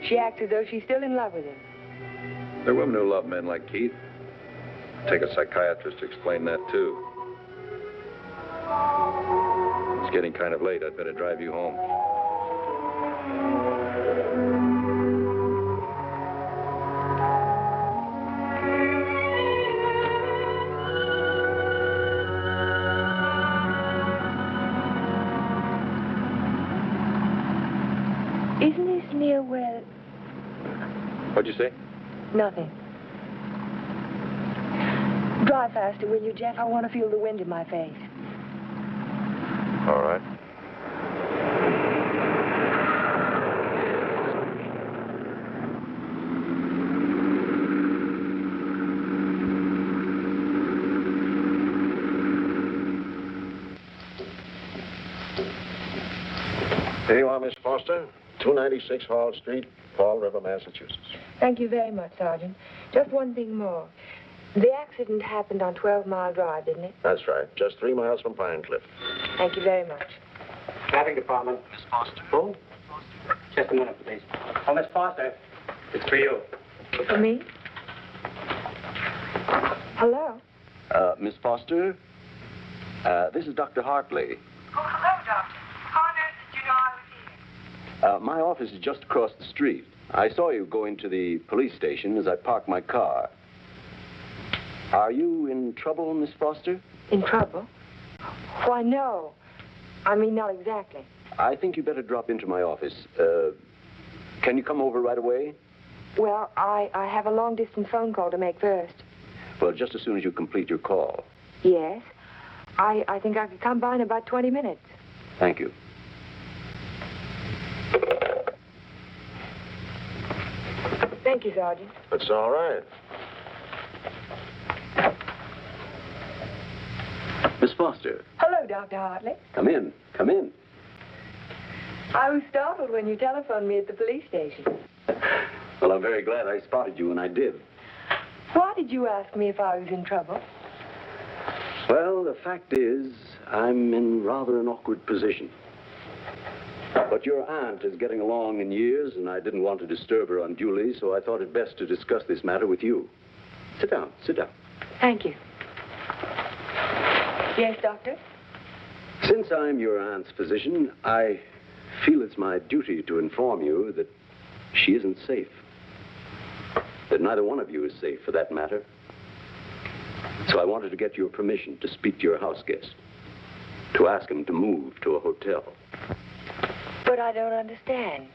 She acts as though she's still in love with him. There are women who love men like Keith. Take a psychiatrist to explain that, too. It's getting kind of late. I'd better drive you home. Isn't this near where... What'd you say? Nothing. Drive faster, will you, Jeff? I want to feel the wind in my face. All right. Here you are, Miss Foster. 296 Hall Street, Fall River, Massachusetts. Thank you very much, Sergeant. Just one thing more. The accident happened on 12 Mile Drive, didn't it? That's right. Just 3 miles from Pine Cliff. Thank you very much. Traffic department. Miss Foster. Who? Just a minute, please. Oh, Miss Foster. It's for you. For me? Hello? Miss Foster, this is Dr. Hartley. Oh, hello, Doctor. How on earth did you know I was here? My office is just across the street. I saw you go into the police station as I parked my car. Are you in trouble, Miss Foster? In trouble? Why, no. I mean, not exactly. I think you better drop into my office. Can you come over right away? Well, I have a long-distance phone call to make first. Well, just as soon as you complete your call. Yes. I think I could come by in about 20 minutes. Thank you. Thank you, Sergeant. That's all right. Miss Foster. Hello, Dr. Hartley. Come in. Come in. I was startled when you telephoned me at the police station. Well, I'm very glad I spotted you when I did. Why did you ask me if I was in trouble? Well, the fact is, I'm in rather an awkward position. But your aunt is getting along in years, and I didn't want to disturb her unduly, so I thought it best to discuss this matter with you. Sit down, sit down. Thank you. Yes, Doctor? Since I'm your aunt's physician, I feel it's my duty to inform you that she isn't safe. That neither one of you is safe, for that matter. So I wanted to get your permission to speak to your house guest, to ask him to move to a hotel. But I don't understand.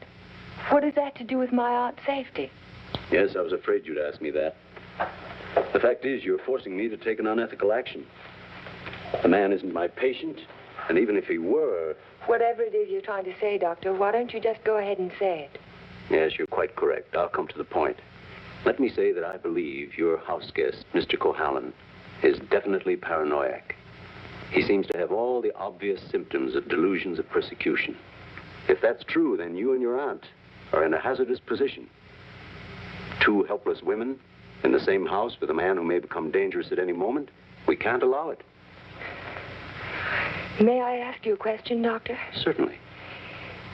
What has that to do with my aunt's safety? Yes, I was afraid you'd ask me that. The fact is, you're forcing me to take an unethical action. The man isn't my patient, and even if he were... Whatever it is you're trying to say, Doctor, why don't you just go ahead and say it? Yes, you're quite correct. I'll come to the point. Let me say that I believe your house guest, Mr. Cohallen, is definitely paranoiac. He seems to have all the obvious symptoms of delusions of persecution. If that's true, then you and your aunt are in a hazardous position. Two helpless women in the same house with a man who may become dangerous at any moment. We can't allow it. May I ask you a question, Doctor? Certainly.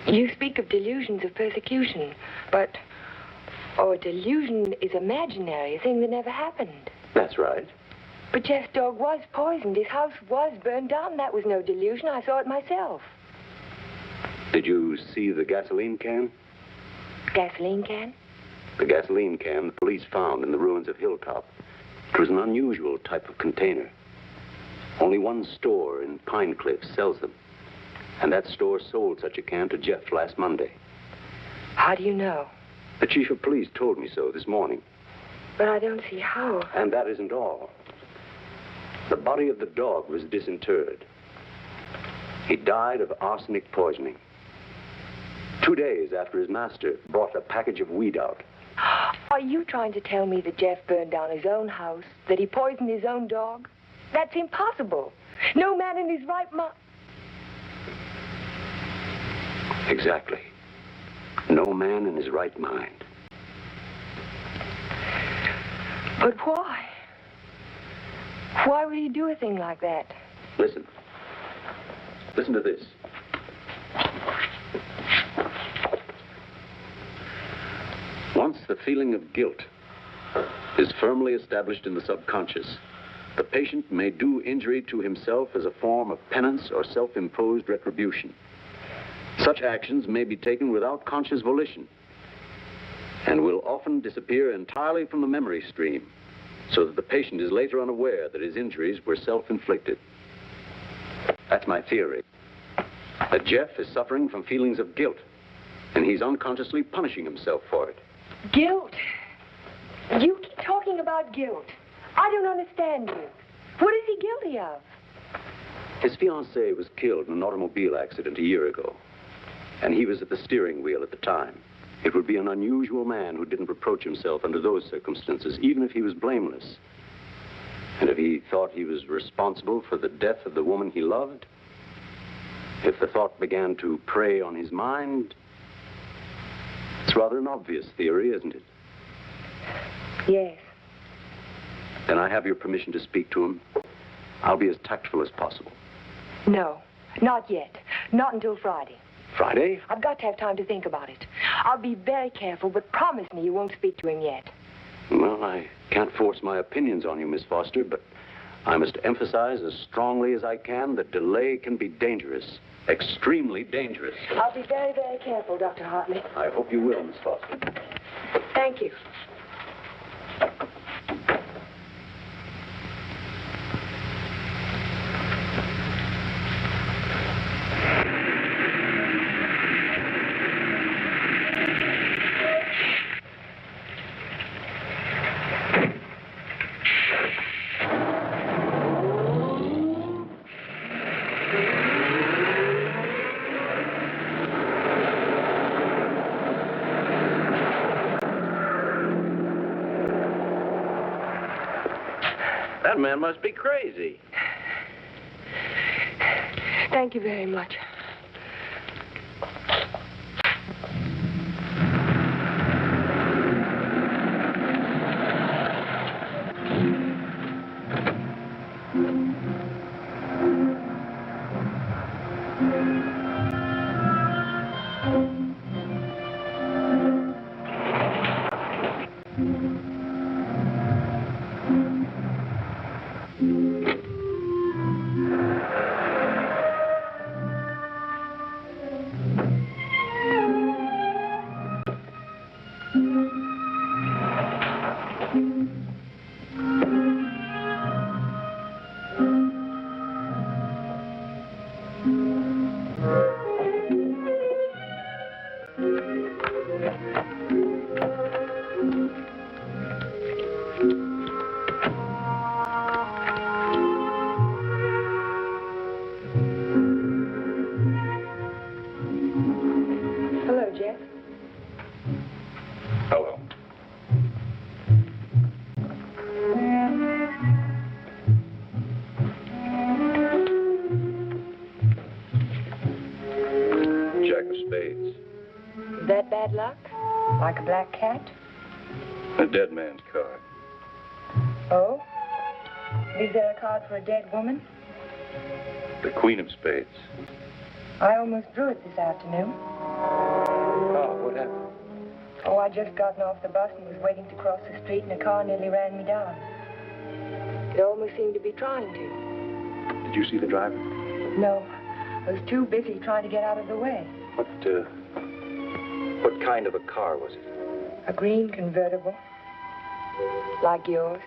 You speak of delusions of persecution, but... Oh, a delusion is imaginary, a thing that never happened. That's right. But Jeff's dog was poisoned. His house was burned down. That was no delusion. I saw it myself. Did you see the gasoline can? Gasoline can? The gasoline can the police found in the ruins of Hilltop. It was an unusual type of container. Only one store in Pine Cliff sells them. And that store sold such a can to Jeff last Monday. How do you know? The chief of police told me so this morning. But I don't see how. And that isn't all. The body of the dog was disinterred. He died of arsenic poisoning. 2 days after his master brought a package of weed out. Are you trying to tell me that Jeff burned down his own house, that he poisoned his own dog? That's impossible. No man in his right mind... Exactly. No man in his right mind. But why? Why would he do a thing like that? Listen. Listen to this. Once the feeling of guilt is firmly established in the subconscious, the patient may do injury to himself as a form of penance or self-imposed retribution. Such actions may be taken without conscious volition and will often disappear entirely from the memory stream, so that the patient is later unaware that his injuries were self-inflicted. That's my theory. That Jeff is suffering from feelings of guilt, and he's unconsciously punishing himself for it. Guilt? You keep talking about guilt. I don't understand you. What is he guilty of? His fiancée was killed in an automobile accident a year ago, and he was at the steering wheel at the time. It would be an unusual man who didn't reproach himself under those circumstances, even if he was blameless. And if he thought he was responsible for the death of the woman he loved, if the thought began to prey on his mind, it's rather an obvious theory, isn't it? Yes. Then I have your permission to speak to him. I'll be as tactful as possible. No, not yet. Not until Friday. Friday? I've got to have time to think about it. I'll be very careful, but promise me you won't speak to him yet. Well, I can't force my opinions on you, Miss Foster, but I must emphasize as strongly as I can that delay can be dangerous. Extremely dangerous. I'll be very, very careful, Dr. Hartley. I hope you will, Miss Foster. Thank you. That man must be crazy. Thank you very much. That bad luck? Like a black cat? A dead man's card. Oh? Is there a card for a dead woman? The Queen of Spades. I almost drew it this afternoon. Oh, what happened? Oh, I just gotten off the bus and was waiting to cross the street and a car nearly ran me down. It almost seemed to be trying to. Did you see the driver? No. I was too busy trying to get out of the way. What kind of a car was it? A green convertible. Like yours.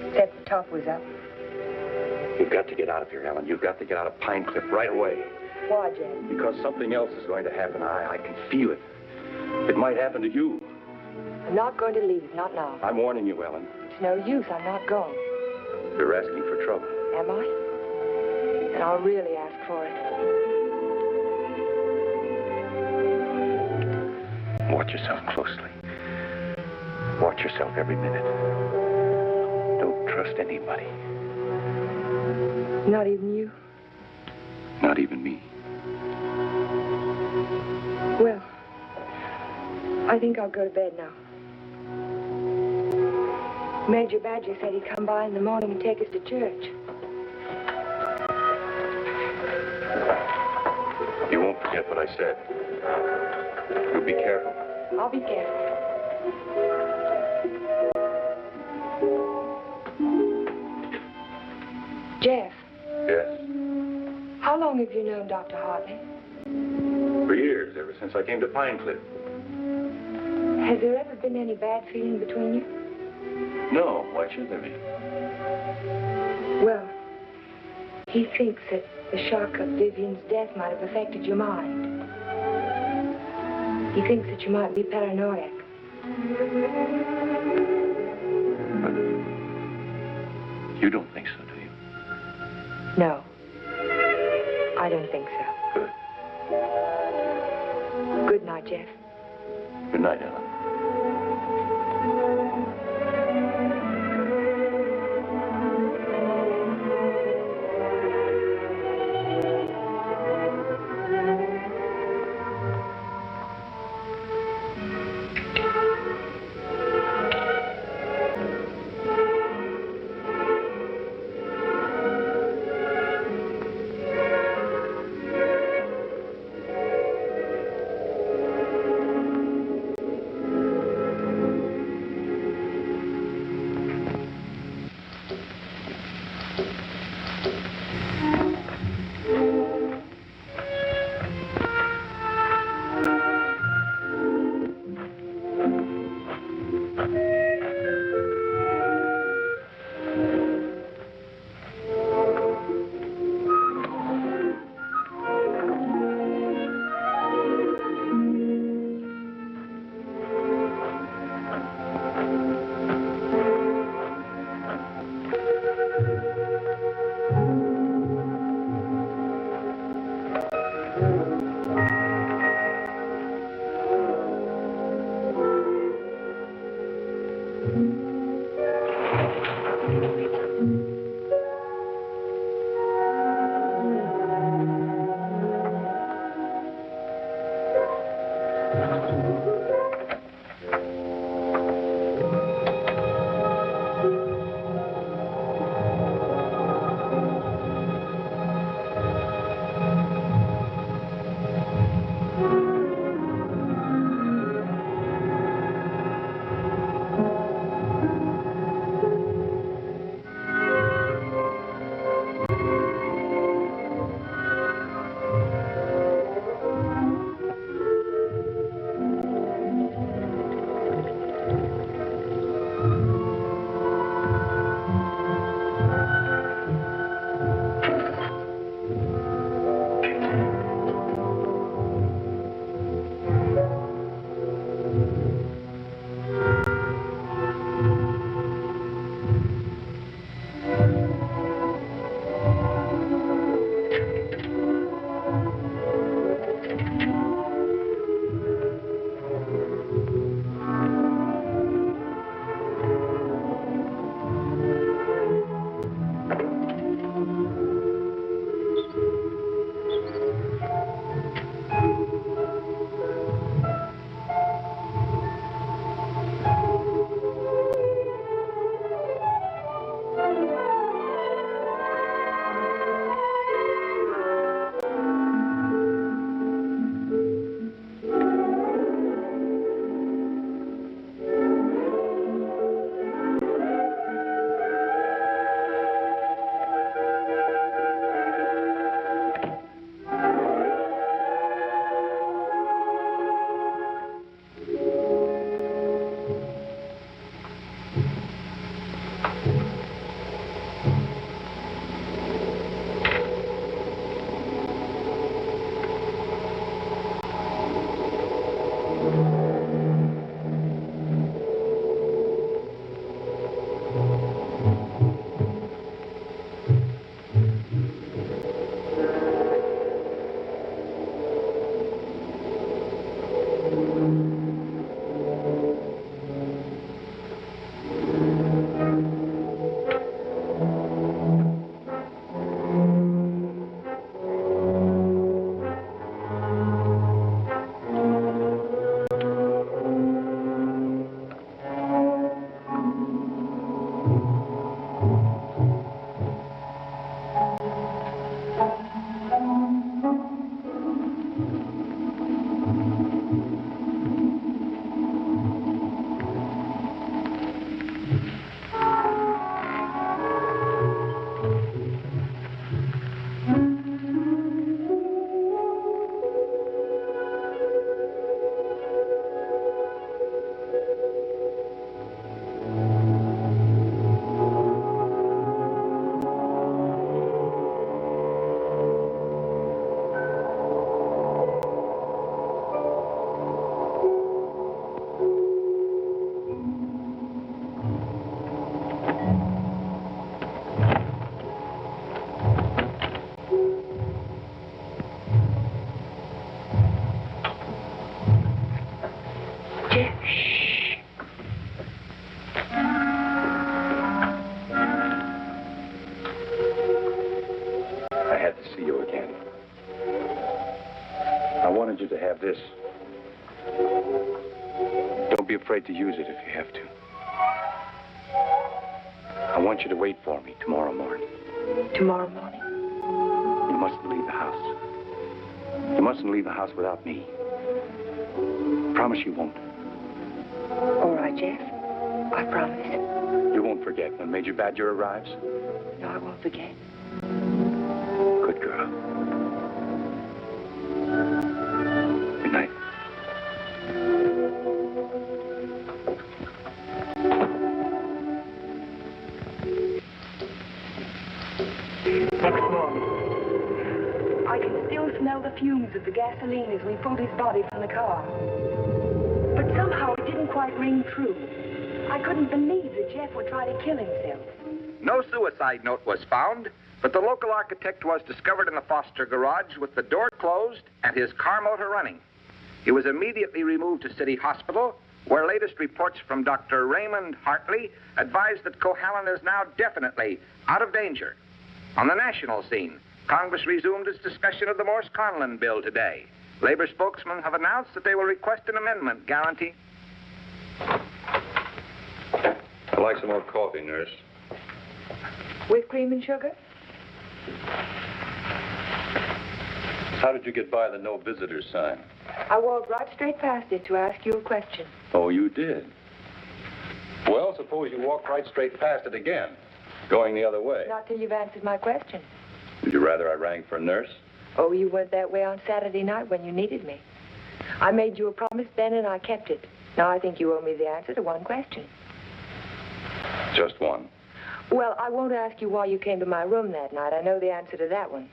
Except the top was up. You've got to get out of here, Ellen. You've got to get out of Pine Cliff right away. Why, Jen? Because something else is going to happen. I can feel it. It might happen to you. I'm not going to leave, not now. I'm warning you, Ellen. It's no use, I'm not going. You're asking for trouble. Am I? Then I'll really ask for it. Watch yourself closely. Watch yourself every minute. Don't trust anybody. Not even you? Not even me. Well, I think I'll go to bed now. Major Badger said he'd come by in the morning and take us to church. You won't forget what I said. You'll be careful. I'll be careful. Jeff. Yes? How long have you known Dr. Hartley? For years, ever since I came to Pine Cliff. Has there ever been any bad feeling between you? No, why should there be? Well, he thinks that the shock of Vivian's death might have affected your mind. He thinks that you might be paranoid. But you don't think so, do you? No. I don't think so. Good. Good night, Jeff. Good night, Ellen. this. Don't be afraid to use it if you have to. I want you to wait for me tomorrow morning. Tomorrow morning? You mustn't leave the house. You mustn't leave the house without me. Promise you won't. All right, Jeff. I promise. You won't forget when Major Badger arrives? No, I won't forget. Good girl. Good night. Next morning. I can still smell the fumes of the gasoline as we pulled his body from the car. But somehow it didn't quite ring true. I couldn't believe that Jeff would try to kill himself. No suicide note was found, but the local architect was discovered in the Foster garage with the door closed and his car motor running. He was immediately removed to City Hospital, where latest reports from Dr. Raymond Hartley advised that Cohalan is now definitely out of danger. On the national scene, Congress resumed its discussion of the Morse-Conlon bill today. Labor spokesmen have announced that they will request an amendment guaranteeing... I'd like some more coffee, nurse. With cream and sugar? How did you get by the no visitors sign? I walked right straight past it to ask you a question. Oh, you did? Well, suppose you walk right straight past it again, going the other way. Not till you've answered my question. Would you rather I rang for a nurse? Oh, you went that way on Saturday night when you needed me. I made you a promise then, and I kept it. Now I think you owe me the answer to one question. Just one. Well, I won't ask you why you came to my room that night. I know the answer to that one.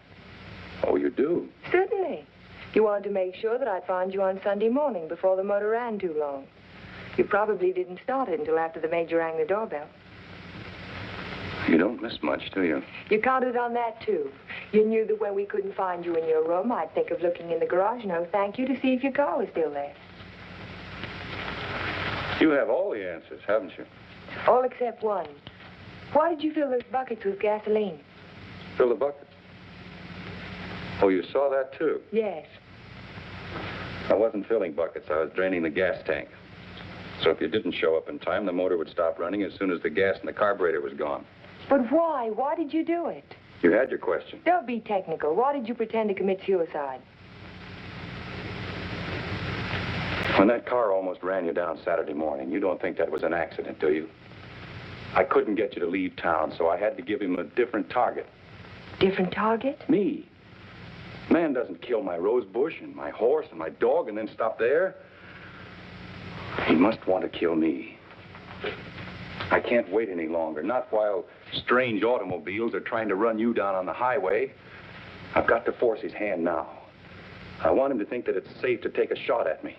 Oh, you do? Certainly. You wanted to make sure that I'd find you on Sunday morning before the motor ran too long. You probably didn't start it until after the major rang the doorbell. You don't miss much, do you? You counted on that, too. You knew that when we couldn't find you in your room, I'd think of looking in the garage, no thank you, to see if your car was still there. You have all the answers, haven't you? All except one. Why did you fill those buckets with gasoline? Fill the bucket. Oh, you saw that, too? Yes. I wasn't filling buckets. I was draining the gas tank. So if you didn't show up in time, the motor would stop running as soon as the gas in the carburetor was gone. But why? Why did you do it? You had your question. Don't be technical. Why did you pretend to commit suicide? When that car almost ran you down Saturday morning, you don't think that was an accident, do you? I couldn't get you to leave town, so I had to give him a different target. Different target? Me. Man doesn't kill my rose bush and my horse and my dog and then stop there. He must want to kill me. I can't wait any longer, not while strange automobiles are trying to run you down on the highway. I've got to force his hand now. I want him to think that it's safe to take a shot at me.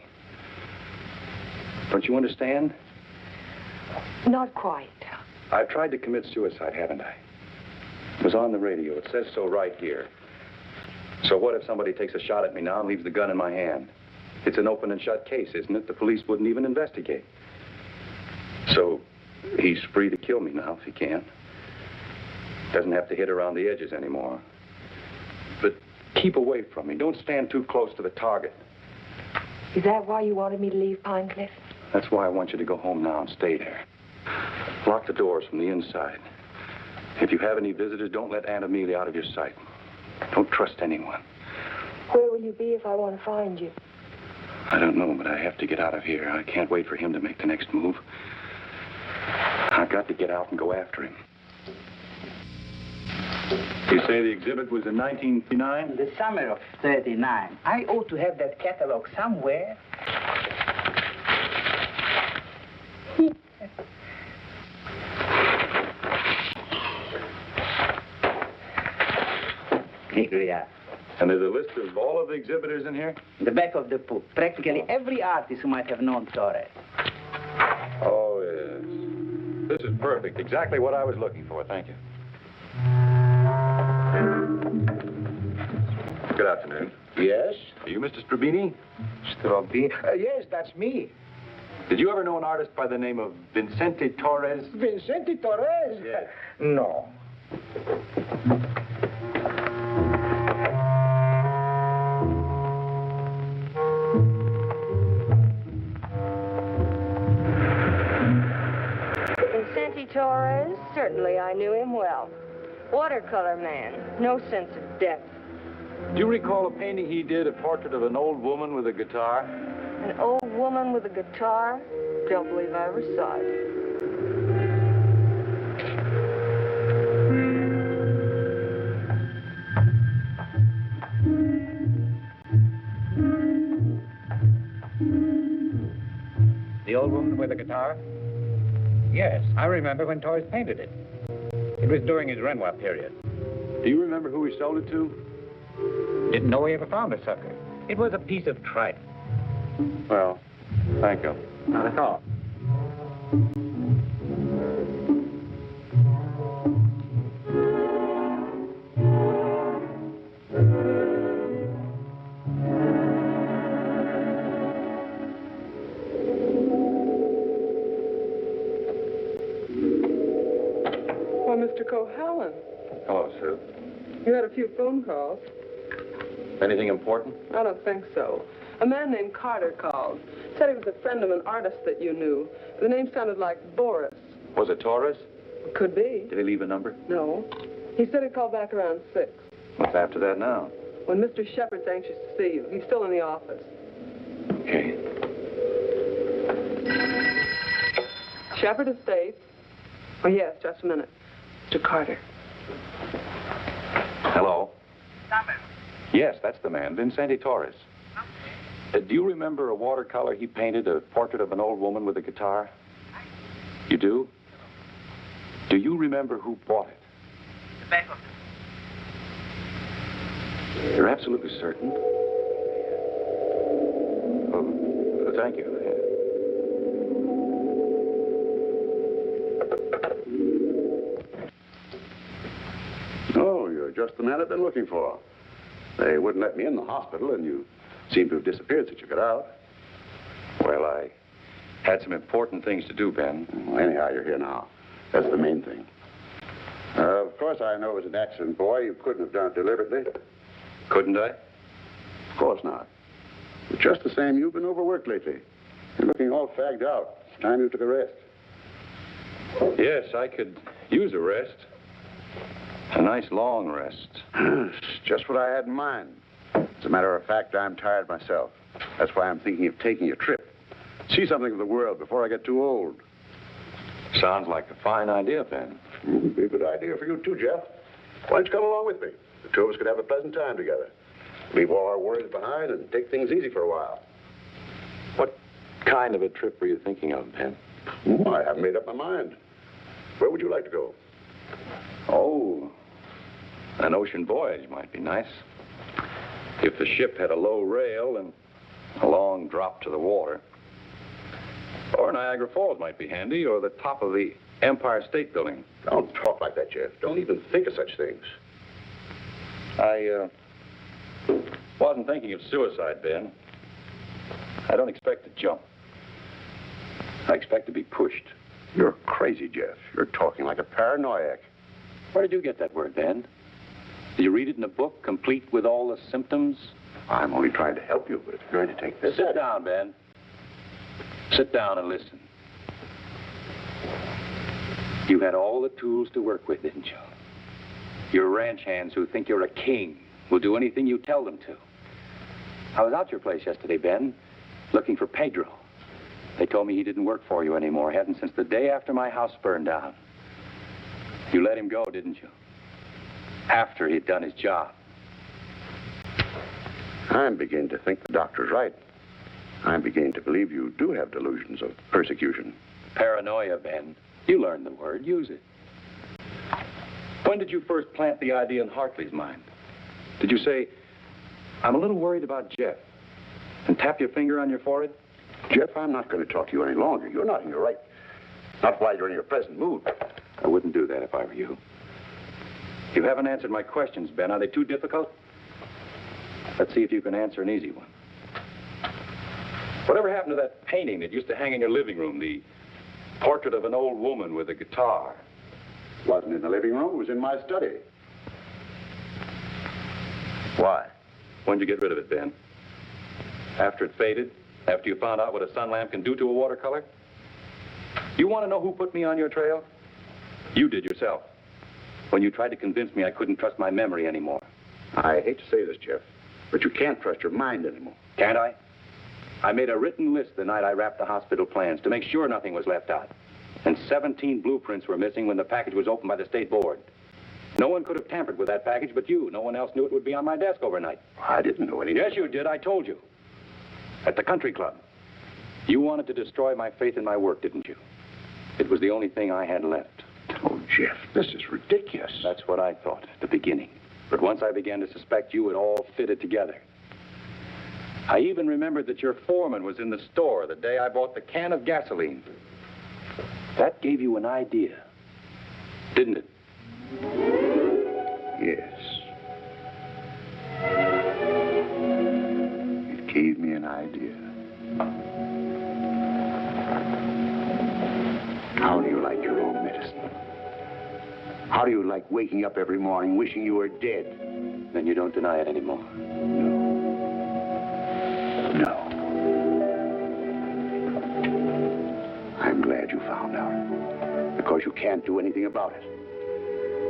Don't you understand? Not quite. I've tried to commit suicide, haven't I? It was on the radio. It says so right here. So what if somebody takes a shot at me now and leaves the gun in my hand? It's an open and shut case, isn't it? The police wouldn't even investigate. So he's free to kill me now if he can. Doesn't have to hit around the edges anymore. But keep away from me. Don't stand too close to the target. Is that why you wanted me to leave Pine Cliff? That's why I want you to go home now and stay there. Lock the doors from the inside. If you have any visitors, don't let Aunt Amelia out of your sight. Don't trust anyone. Where will you be if I want to find you? I don't know, but I have to get out of here. I can't wait for him to make the next move. I've got to get out and go after him. You say the exhibit was in 1939? The summer of 39. I ought to have that catalog somewhere. Here we are. And there's a list of all of the exhibitors in here? The back of the book. Practically every artist who might have known Torres. Oh, yes. This is perfect. Exactly what I was looking for. Thank you. Good afternoon. Yes? Are you Mr. Strabini? Strabini? Yes, that's me. Did you ever know an artist by the name of Vicente Torres? Vicente Torres? Yes. No. Torres? Certainly I knew him well. Watercolor man, no sense of depth. Do you recall a painting he did, a portrait of an old woman with a guitar? An old woman with a guitar? Don't believe I ever saw it. The old woman with the guitar? Yes, I remember when Torres painted it. It was during his Renoir period. Do you remember who he sold it to? Didn't know he ever found the sucker. It was a piece of tripe. Well, thank you. Not at all. Well, Mr. Cohallen, Hello, Sue. you had a few phone calls. Anything important? I don't think so. A man named Carter called. Said he was a friend of an artist that you knew. The name sounded like Boris. Was it Torres? Could be. Did he leave a number? No. He said he'd call back around 6. What's after that now? When Mr. Shepard's anxious to see you. He's still in the office. Okay. Shepard Estates. Oh, yes, just a minute. Mr. Carter. Hello? Yes, that's the man, Vincente Torres. Do you remember a watercolor he painted, a portrait of an old woman with a guitar? You do? Do you remember who bought it? The back of You're absolutely certain? Oh, thank you. Oh, you're just the man I've been looking for. They wouldn't let me in the hospital, and you seem to have disappeared since you got out. Well, I had some important things to do, Ben. Well, anyhow, you're here now. That's the main thing. Of course, I know it was an accident, boy. You couldn't have done it deliberately. Couldn't I? Of course not. But just the same, you've been overworked lately. You're looking all fagged out. It's time you took a rest. Yes, I could use a rest. A nice long rest. It's just what I had in mind. As a matter of fact, I'm tired myself. That's why I'm thinking of taking a trip. See something of the world before I get too old. Sounds like a fine idea, Ben. It'd be a good idea for you, too, Jeff. Why don't you come along with me? The two of us could have a pleasant time together. Leave all our worries behind and take things easy for a while. What kind of a trip were you thinking of, Ben? I haven't made up my mind. Where would you like to go? Oh, an ocean voyage might be nice. If the ship had a low rail and a long drop to the water. Or Niagara Falls might be handy, or the top of the Empire State Building. Don't talk like that, Jeff. Don't even think of such things. I wasn't thinking of suicide, Ben. I don't expect to jump. I expect to be pushed. You're crazy, Jeff. You're talking like a paranoiac. Where did you get that word, Ben? Did you read it in a book, complete with all the symptoms? I'm only trying to help you, but if you're going to take this... Sit down, Ben. Sit down and listen. You had all the tools to work with, didn't you? Your ranch hands who think you're a king will do anything you tell them to. I was out your place yesterday, Ben, looking for Pedro. They told me he didn't work for you anymore. Hadn't since the day after my house burned down. You let him go, didn't you? After he'd done his job. I'm beginning to think the doctor's right. I'm beginning to believe you do have delusions of persecution. Paranoia, Ben. You learned the word. Use it. When did you first plant the idea in Hartley's mind? Did you say, I'm a little worried about Jeff, and tap your finger on your forehead? Jeff, I'm not going to talk to you any longer. You're not in your right. Not while you're in your present mood. I wouldn't do that if I were you. You haven't answered my questions, Ben. Are they too difficult? Let's see if you can answer an easy one. Whatever happened to that painting that used to hang in your living room, the portrait of an old woman with a guitar? It wasn't in the living room. It was in my study. Why? When did you get rid of it, Ben? After it faded? After you found out what a sun lamp can do to a watercolor? You want to know who put me on your trail? You did yourself. When you tried to convince me I couldn't trust my memory anymore. I hate to say this, Jeff, but you can't trust your mind anymore. Can't I? I made a written list the night I wrapped the hospital plans to make sure nothing was left out. And 17 blueprints were missing when the package was opened by the state board. No one could have tampered with that package but you. No one else knew it would be on my desk overnight. I didn't know anything. Yes, you did. I told you. At the country club. You wanted to destroy my faith in my work, didn't you? It was the only thing I had left. Oh, Jeff, this is ridiculous. That's what I thought at the beginning. But once I began to suspect you, it all fitted together. I even remembered that your foreman was in the store the day I bought the can of gasoline. That gave you an idea, didn't it? Yes. It gave me an idea. How do you like your own medicine? How do you like waking up every morning wishing you were dead? Then you don't deny it anymore. No. I'm glad you found out. Because you can't do anything about it.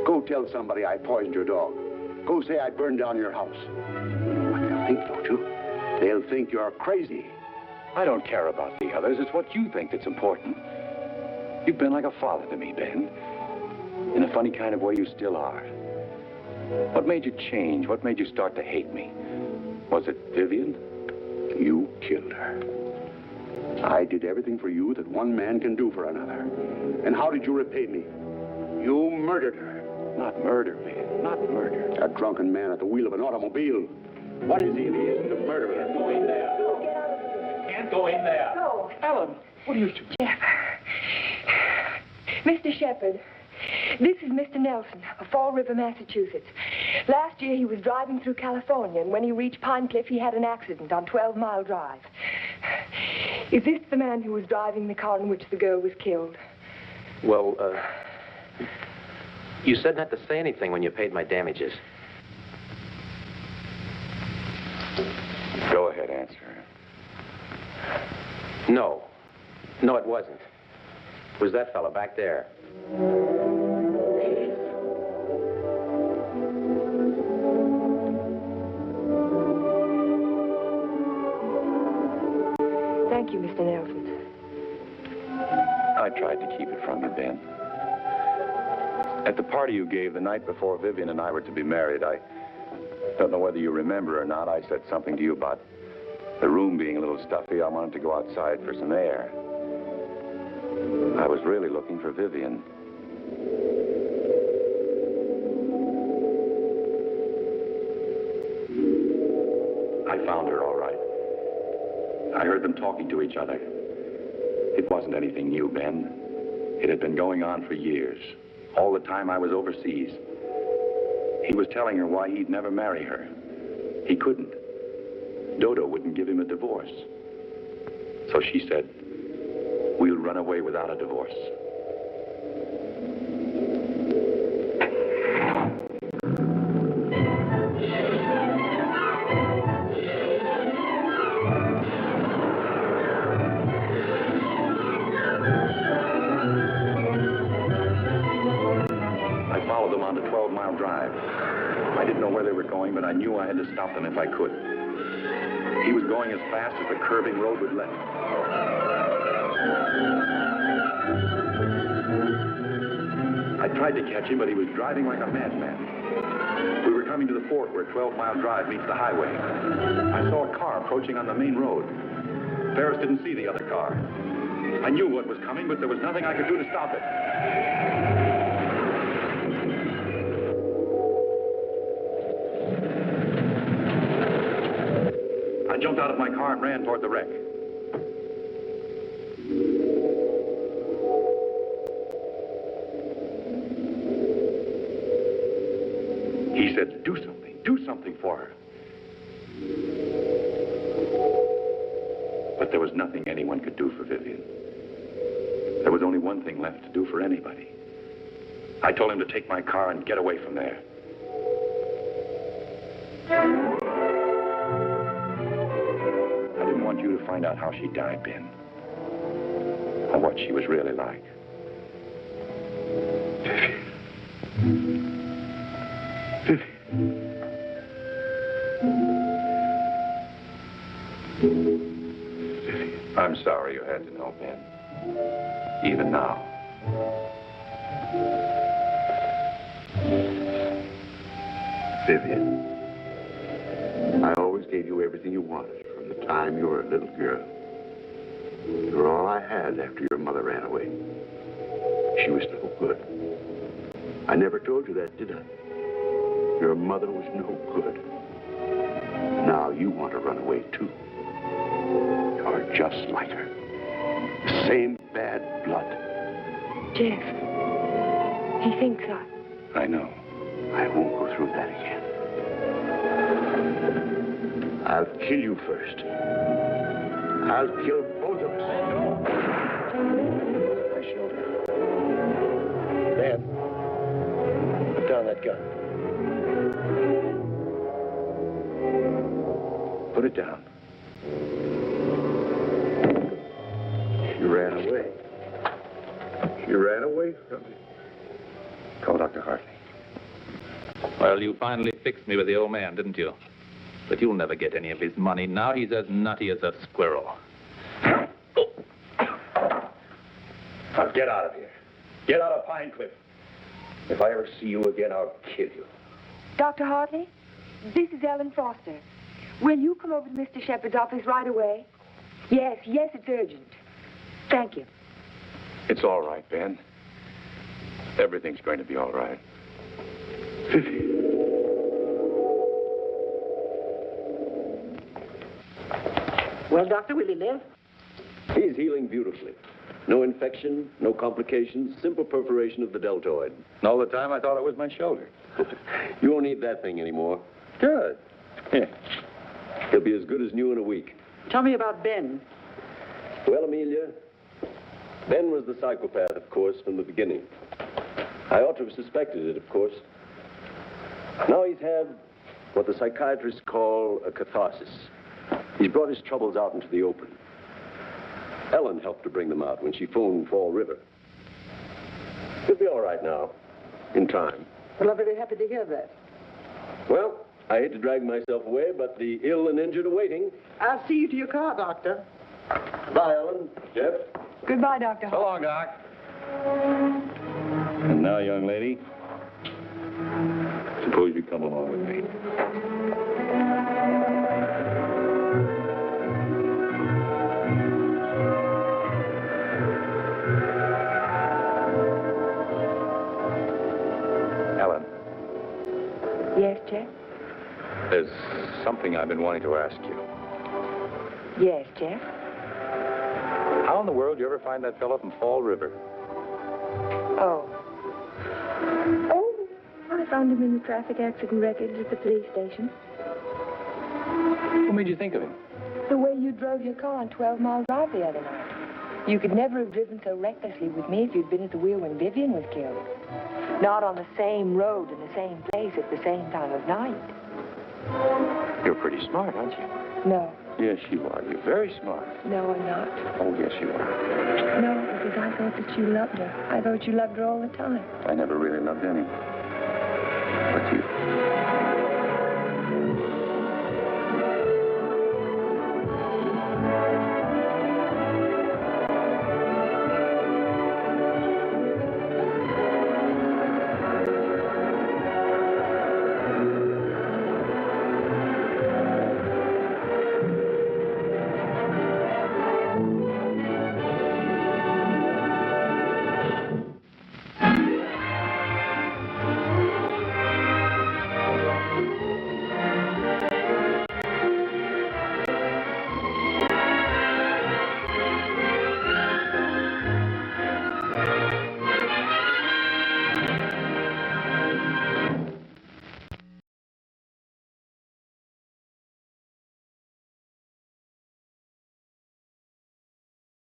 Go tell somebody I poisoned your dog. Go say I burned down your house. You know what they'll think, don't you? They'll think you're crazy. I don't care about the others. It's what you think that's important. You've been like a father to me, Ben. In a funny kind of way, you still are. What made you change? What made you start to hate me? Was it Vivian? You killed her. I did everything for you that one man can do for another. And how did you repay me? You murdered her. Not murder, Ben. Not murder. A drunken man at the wheel of an automobile. What is he if he isn't a murderer? Can't go in there. Can't go in there. No. Ellen, what are you doing? Jeff. Mr. Shepherd, this is Mr. Nelson of Fall River, Massachusetts. Last year he was driving through California, and when he reached Pine Cliff, he had an accident on 12 Mile Drive. Is this the man who was driving the car in which the girl was killed? Well, you said not to say anything when you paid my damages. Go ahead, answer. No. No, it wasn't. It was that fella back there. Thank you, Mr. Nelson. I tried to keep it from you, Ben. At the party you gave the night before Vivian and I were to be married, I don't know whether you remember or not, I said something to you about the room being a little stuffy. I wanted to go outside for some air. I was really looking for Vivian. I found her, all right. I heard them talking to each other. It wasn't anything new, Ben. It had been going on for years. All the time I was overseas. He was telling her why he'd never marry her. He couldn't. Dodo wouldn't give him a divorce. So she said, we'll run away without a divorce. I followed them on the 12-mile drive. I didn't know where they were going, but I knew I had to stop them if I could. He was going as fast as the curving road would let him. I tried to catch him, but he was driving like a madman. We were coming to the fork where 12-mile drive meets the highway. I saw a car approaching on the main road. Ferris didn't see the other car. I knew what was coming, but there was nothing I could do to stop it. I jumped out of my car and ran toward the wreck. He said, do something for her. But there was nothing anyone could do for Vivian. There was only one thing left to do for anybody. I told him to take my car and get away from there. I didn't want you to find out how she died, Ben. Or what she was really like. Vivian. Ben. Even now. Vivian, I always gave you everything you wanted from the time you were a little girl. You were all I had after your mother ran away. She was no good. I never told you that, did I? Your mother was no good. Now you want to run away, too. You're just like her. The same bad blood. Jeff, he thinks I know. I won't go through that again. I'll kill you first. I'll kill both of us. My shoulder. Ben, put down that gun. Put it down. She ran away. She ran away from me. Call Dr. Hartley. Well, you finally fixed me with the old man, didn't you? But you'll never get any of his money. Now he's as nutty as a squirrel. Now get out of here. Get out of Pine Cliff. If I ever see you again, I'll kill you. Dr. Hartley, this is Ellen Foster. Will you come over to Mr. Shepard's office right away? Yes, it's urgent. Thank you. It's all right, Ben. Everything's going to be all right. Well, Doctor, will he live? He's healing beautifully. No infection, no complications, simple perforation of the deltoid. And all the time I thought it was my shoulder. You won't need that thing anymore. Good. Yeah. He'll be as good as new in a week. Tell me about Ben. Well, Amelia, Ben was the psychopath, of course, from the beginning. I ought to have suspected it, of course. Now he's had what the psychiatrists call a catharsis. He's brought his troubles out into the open. Ellen helped to bring them out when she phoned Fall River. He'll be all right now, in time. Well, I'm very happy to hear that. Well, I hate to drag myself away, but the ill and injured are waiting. I'll see you to your car, Doctor. Bye, Ellen. Jeff? Goodbye, Dr. So long, Doc. And now, young lady, suppose you come along with me. Ellen, Yes, Jeff? there's something I've been wanting to ask you. Yes, Jeff? How in the world did you ever find that fellow from Fall River? Oh, I found him in the traffic accident records at the police station. What made you think of him? The way you drove your car on 12 Mile Drive the other night. You could never have driven so recklessly with me if you'd been at the wheel when Vivian was killed. Not on the same road in the same place at the same time of night. You're pretty smart, aren't you? No. Yes, you are. You're very smart. No, I'm not. Oh, yes, you are. No, because I thought that you loved her. I thought you loved her all the time. I never really loved anyone. But you.